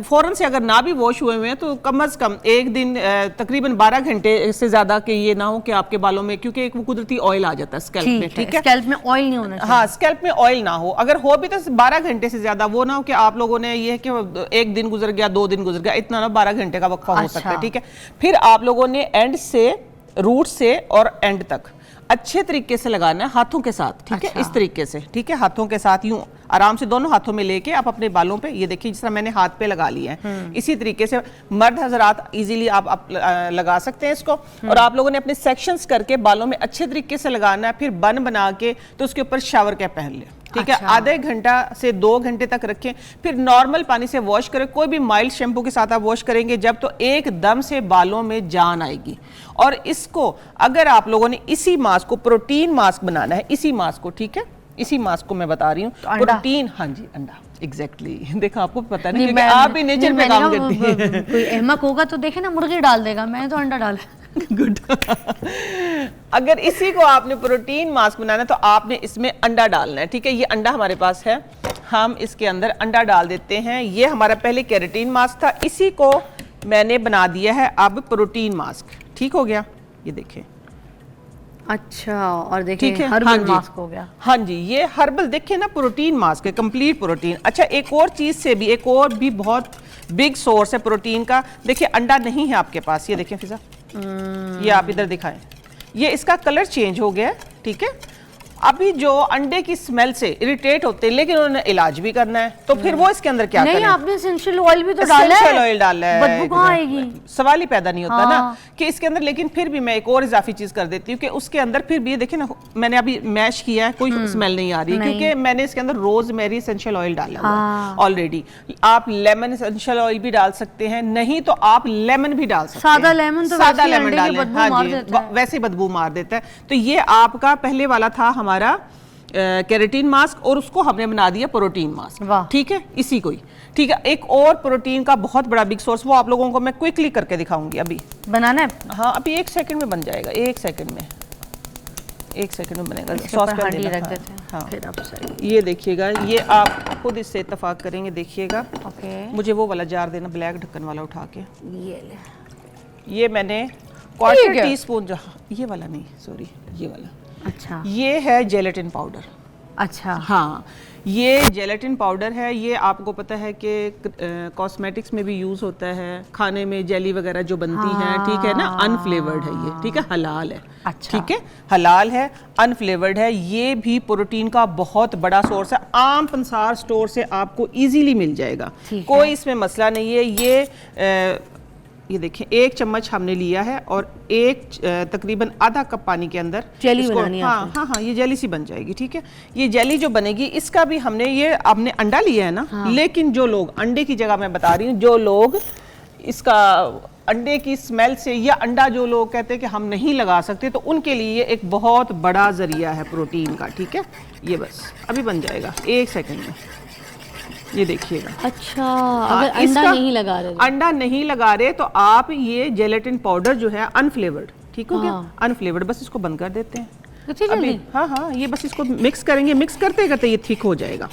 फौरन से अगर ना भी वॉश हुए हुए हैं तो कम से कम एक दिन तकरीबन 12 घंटे से ज्यादा के ये ना हो कि आपके बालों में, क्योंकि एक वो कुदरती ऑयल आ जाता है स्कैल्प में, ठीक है, स्कैल्प में ऑयल नहीं होना चाहिए। हाँ, स्कैल्प में ऑयल ना हो, अगर हो भी तो 12 घंटे से ज्यादा, वो ना हो कि आप लोगों ने ये है कि एक दिन गुजर गया, 2 दिन गुजर गया, इतना ना, 12 घंटे का वक्फा हो सकता है, ठीक है। फिर आप लोगों ने एंड से, रूट से और एंड तक अच्छे तरीके से लगाना है हाथों के साथ, ठीक है, इस तरीके से, ठीक है, हाथों के साथ यूं आराम से दोनों हाथों में लेके आप अपने बालों पे, ये देखिए जिस तरह मैंने हाथ पे लगा लिया है, इसी तरीके से मर्द हजरात इजीली आप लगा सकते हैं इसको। और आप लोगों ने अपने सेक्शंस करके बालों में अच्छे तरीके से लगाना है, फिर बन बना के तो उसके ऊपर शावर कैप पहन ले, ठीक है, आधे घंटा से 2 घंटे तक रखें, फिर नॉर्मल पानी से वॉश करें, कोई भी माइल्ड शैम्पू के साथ आप वॉश करेंगे जब, तो एकदम से बालों में जान आएगी। और इसको अगर आप लोगों ने इसी मास्क को प्रोटीन मास्क बनाना है, इसी मास्क को, ठीक है, इसी मास्क को मैं बता रही हूँ, तो प्रोटीन, हाँ जी, अंडा, एग्जैक्टली देखा, आपको पता नहीं, क्योंकि आप भी नेचर में काम करती हैं। कोई अहमक होगा तो देखे ना, मुर्गी डाल देगा, मैं तो अंडा डाला। गुड। अगर इसी को आपने प्रोटीन मास्क बनाना है तो आपने इसमें अंडा डालना है, ठीक है, ये अंडा हमारे पास है, हम इसके अंदर अंडा डाल देते हैं। ये हमारा पहले केराटिन मास्क था, इसी को मैंने बना दिया है अब प्रोटीन मास्क, ठीक हो गया, ये देखें। अच्छा, और देखिए ठीक है, हर्बल हाँ जी, मास्क हो गया। हाँ जी, ये हर्बल देखिए ना, प्रोटीन मास्क है, कंप्लीट प्रोटीन। अच्छा, एक और चीज से भी, एक और भी बहुत बिग सोर्स है प्रोटीन का, देखिए अंडा नहीं है आपके पास, ये देखें फिजा, ये आप इधर दिखाएं, ये इसका कलर चेंज हो गया है, ठीक है। अभी जो अंडे की स्मेल से इरिटेट होते हैं, लेकिन उन्होंने इलाज भी करना है, तो फिर वो इसके अंदर क्या नहीं, करें? आपने एसेंशियल ऑयल भी तो डाला है, एसेंशियल ऑयल डाला है, बदबू कहाँ आएगी? सवाल ही पैदा नहीं होता हाँ। ना कि इसके अंदर, लेकिन फिर भी मैं एक और इजाफी चीज कर देती हूँ कि उसके अंदर फिर भी देखिए ना, मैंने अभी मैश किया है, कोई स्मेल नहीं आ रही, क्योंकि मैंने इसके अंदर रोजमेरी एसेंशियल ऑयल डाला हुआ ऑलरेडी। आप लेमन एसेंशियल ऑयल भी डाल सकते हैं, नहीं तो आप लेमन भी डाल सकते हैं, सादा लेमन तो सादा वैसे ही लेमन अंडे की डालें, बदबू हाँ मार जी, देता है। वैसे ही बदबू मार देता है। तो ये आपका पहले वाला था हमारा केराटिन मास्क, और उसको हमने बना दिया प्रोटीन मास्क, वाह। ठीक है, इसी को ही, ठीक है। एक और प्रोटीन का बहुत बड़ा बिग सोर्स, वो आप लोगों को मैं क्विकली करके दिखाऊंगी अभी। बनाना है, हाँ, अभी 1 सेकंड में बन जाएगा, 1 सेकंड में, 1 सेकंड में बनेगा। इसके ऊपर सॉस पैन हांडी देना, रख देते हैं, हाँ, फिर आप साइड। ये देखिएगा, ये आप खुद इससे इत्तेफाक करेंगे, देखिएगा। ओके, मुझे वो वाला जार देना, ब्लैक ढक्कन वाला उठा के, ये ले। ये मैंने ठीक क्वार्टर है। टीस्पून, ये वाला नहीं, सॉरी, ये वाला, अच्छा ये है जेलेटिन पाउडर। अच्छा, हाँ, ये जेलेटिन पाउडर है, ये आपको पता है कि कॉस्मेटिक्स में भी यूज़ होता है, खाने में जेली वगैरह जो बनती है, ठीक है ना, अनफ्लेवर्ड है ये, ठीक है, हलाल है, अच्छा। ठीक है, हलाल है, अनफ्लेवर्ड है, ये भी प्रोटीन का बहुत बड़ा सोर्स है, आम पंसार स्टोर से आपको इजीली मिल जाएगा, कोई इसमें मसला नहीं है। ये देखिए, 1 चम्मच हमने लिया है और तकरीबन आधा कप पानी के अंदर जेली बनानी है हाँ हाँ हाँ, ये जेली सी बन जाएगी, ठीक है। ये जेली जो बनेगी, इसका भी हमने अंडा लिया है ना, लेकिन जो लोग, अंडे की जगह मैं बता रही हूँ, जो लोग इसका अंडे की स्मेल से, या अंडा जो लोग कहते हैं कि हम नहीं लगा सकते, तो उनके लिए एक बहुत बड़ा जरिया है प्रोटीन का, ठीक है। ये बस अभी बन जाएगा 1 सेकंड में, ये देखिएगा। अच्छा, अगर अंडा नहीं लगा रहे, अंडा नहीं लगा रहे तो आप ये जेलेटिन पाउडर जो है अनफ्लेवर्ड, ठीक हो गया, अनफ्लेवर्ड, बस इसको बंद कर देते हैं इतनी जल्दी? हाँ हाँ, ये बस इसको मिक्स करेंगे, मिक्स करते करते ये थिक हो जाएगा,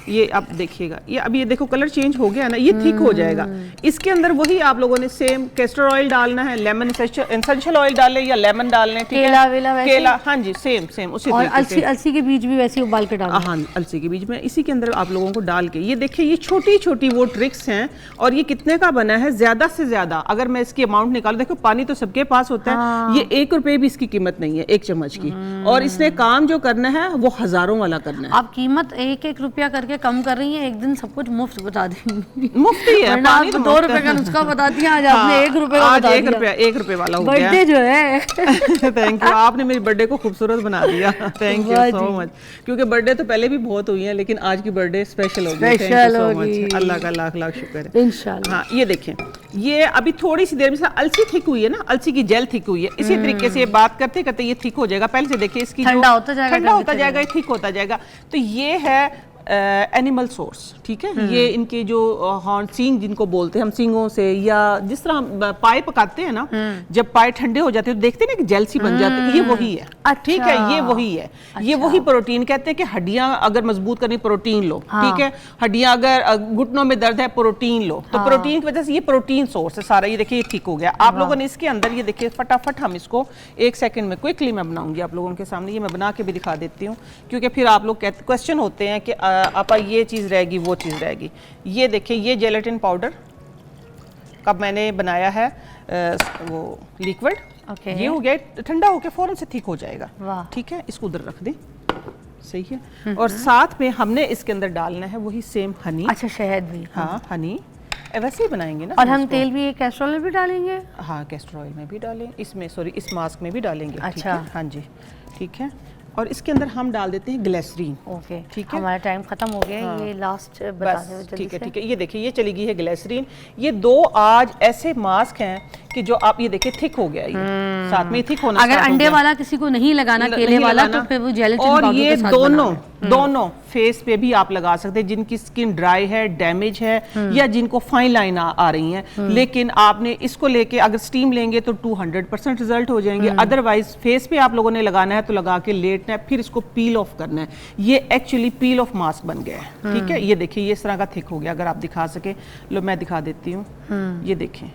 ये आप देखिएगा, ये अब ये देखो कलर चेंज हो गया ना, ये थिक हो जाएगा। इसके अंदर वही आप लोगों ने सेम कैस्टर ऑयल डालना है, लेमन एसेंशियल ऑयल डालें या लेमन डालने, ठीक है, केला वेला वैसे? केला, हाँ जी, सेम सेम उसी और तरीके से। अलसी के बीज भी वैसे ही उबाल के डालना? हाँ, अलसी के बीज में इसी के अंदर आप लोगों को डाल के, ये देखिए ये छोटी छोटी वो ट्रिक्स हैं। और ये कितने का बना है, ज्यादा से ज्यादा अगर मैं इसकी अमाउंट निकालूं, देखो पानी तो सबके पास होता है, ये 1 रुपए भी इसकी कीमत नहीं है 1 चम्मच की। और इसने काम जो करना है वो हजारों वाला करना है। आप कीमत 1-1 रुपया करके कम कर रही हैं, एक दिन सब कुछ मुफ्त बता देंगी। मुफ्त ही है, वरना पानी आप तो 2 मुफ्त रुपए है। का नुस्खा बता दिया, आज आपने 1 रुपए का आज बता 1 दिया। रुपया वाला हो गया। बर्थडे जो है थैंक यू, आपने मेरी बर्थडे को खूबसूरत बना दिया। थैंक यू वाह सो जी। मच। क्योंकि बर्थडे तो पहले भी बहुत हुई है, लेकिन आज की बर्थडे स्पेशल होगी। थैंक स्पेशल यू सो होगी। मच, अल्लाह का लाख लाख शुक्र है। इंशाल्लाह। हाँ, ये देखें, ये अभी थोड़ी सी देर में अलसी थिक हुई है ना, अलसी की जेल थिक हुई है, इसी तरीके से ये बात करते करते ये थिक हो जाएगा। पहले से देखिए इसकी ठंडा होता जाएगा, ठंडा होता जाएगा, ये थिक होता जाएगा। तो ये है एनिमल सोर्स, ठीक है। ये इनके जो हॉर्न सींग जिनको बोलते हैं हम, सींगों से या जिस तरह पाए पकाते हैं ना, जब पाए ठंडे हो जाते हैं तो देखते हैं ना कि जेल सी बन जाती है, ये वही है। ठीक है, ये वही है। ये वही प्रोटीन, कहते हैं कि हड्डियां अगर मजबूत करनी प्रोटीन लो, ठीक है। हड्डियां अगर घुटनों में दर्द है प्रोटीन लो, तो प्रोटीन की वजह से ये प्रोटीन सोर्स है सारा। ये देखिए ये ठीक हो गया। आप लोगों ने इसके अंदर ये देखिए फटाफट हम इसको 1 सेकंड में क्विकली मैं बनाऊंगी आप लोगों के सामने। ये मैं बना के भी दिखा देती हूँ, क्योंकि फिर आप लोग क्वेश्चन होते हैं कि आपा ये चीज़ रहेगी वो चीज़ रहेगी। ये देखिए ये जेलेटिन पाउडर कब मैंने बनाया है वो लिक्विड, ये हो गया ठंडा होकर फौरन से ठीक हो जाएगा। ठीक है, इसको उधर रख दें, सही है। और साथ में हमने इसके अंदर डालना है वही सेम हनी। अच्छा, शहद भी? हाँ, हनी वैसे ही बनाएंगे ना। और हम तेल भी, कैस्टर ऑयल भी डालेंगे? हाँ, कैस्टर ऑयल में भी डालें, इसमें सॉरी इस मास्क में भी डालेंगे। अच्छा, हाँ जी, ठीक है। और इसके अंदर हम डाल देते हैं ग्लिसरीन। ओके, ठीक है, हमारा टाइम खत्म हो गया। हाँ, ये लास्ट बता दो जल्दी ठीक है से। ठीक है। ये देखिए ये चली गई है ग्लिसरीन। ये 2 आज ऐसे मास्क हैं कि जो आप ये देखिए थिक हो गया, ये साथ में थिक होना। अगर अंडे वाला किसी को नहीं लगाना, केले वाला, तो फिर वो जेलेटिन और पाउडर ये के साथ दोनों फेस पे भी आप लगा सकते हैं, जिनकी स्किन ड्राई है, डैमेज है, या जिनको फाइन लाइन आ रही हैं। लेकिन आपने इसको लेके अगर स्टीम लेंगे तो 200% रिजल्ट हो जाएंगे। अदरवाइज फेस पे आप लोगों ने लगाना है तो लगा के लेटना है, फिर इसको पील ऑफ करना है। ये एक्चुअली पील ऑफ मास्क बन गया है। ठीक है, ये देखिए ये इस तरह का थिक हो गया। अगर आप दिखा सके, लो मैं दिखा देती हूँ। ये देखें,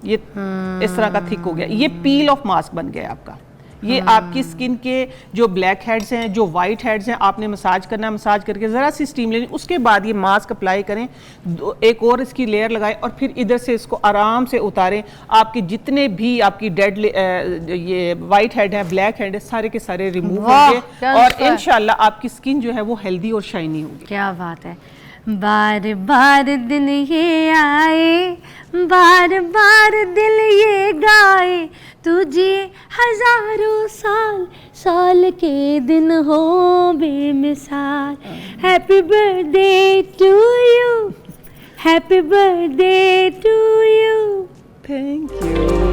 ये इस तरह का थिक हो गया। ये पील ऑफ मास्क बन गया आपका। ये आपकी स्किन के जो ब्लैक हेड्स हैं, जो वाइट हेड्स हैं, आपने मसाज करना है, मसाज करके ज़रा सी स्टीम लेनी, उसके बाद ये मास्क अप्लाई करें, एक और इसकी लेयर लगाएं और फिर इधर से इसको आराम से उतारें। आपके जितने भी आपकी डेड ये वाइट हेड है, ब्लैक हेड है, सारे के सारे रिमूव होंगे और इंशाल्लाह आपकी स्किन जो है वो हेल्दी और शाइनी होगी। क्या बात है। बार बार दिन ये आए, बार बार दिल ये गाए, तुझे हजारों साल के दिन हो बेमिसाल। Happy birthday to you, happy birthday to you. Thank you.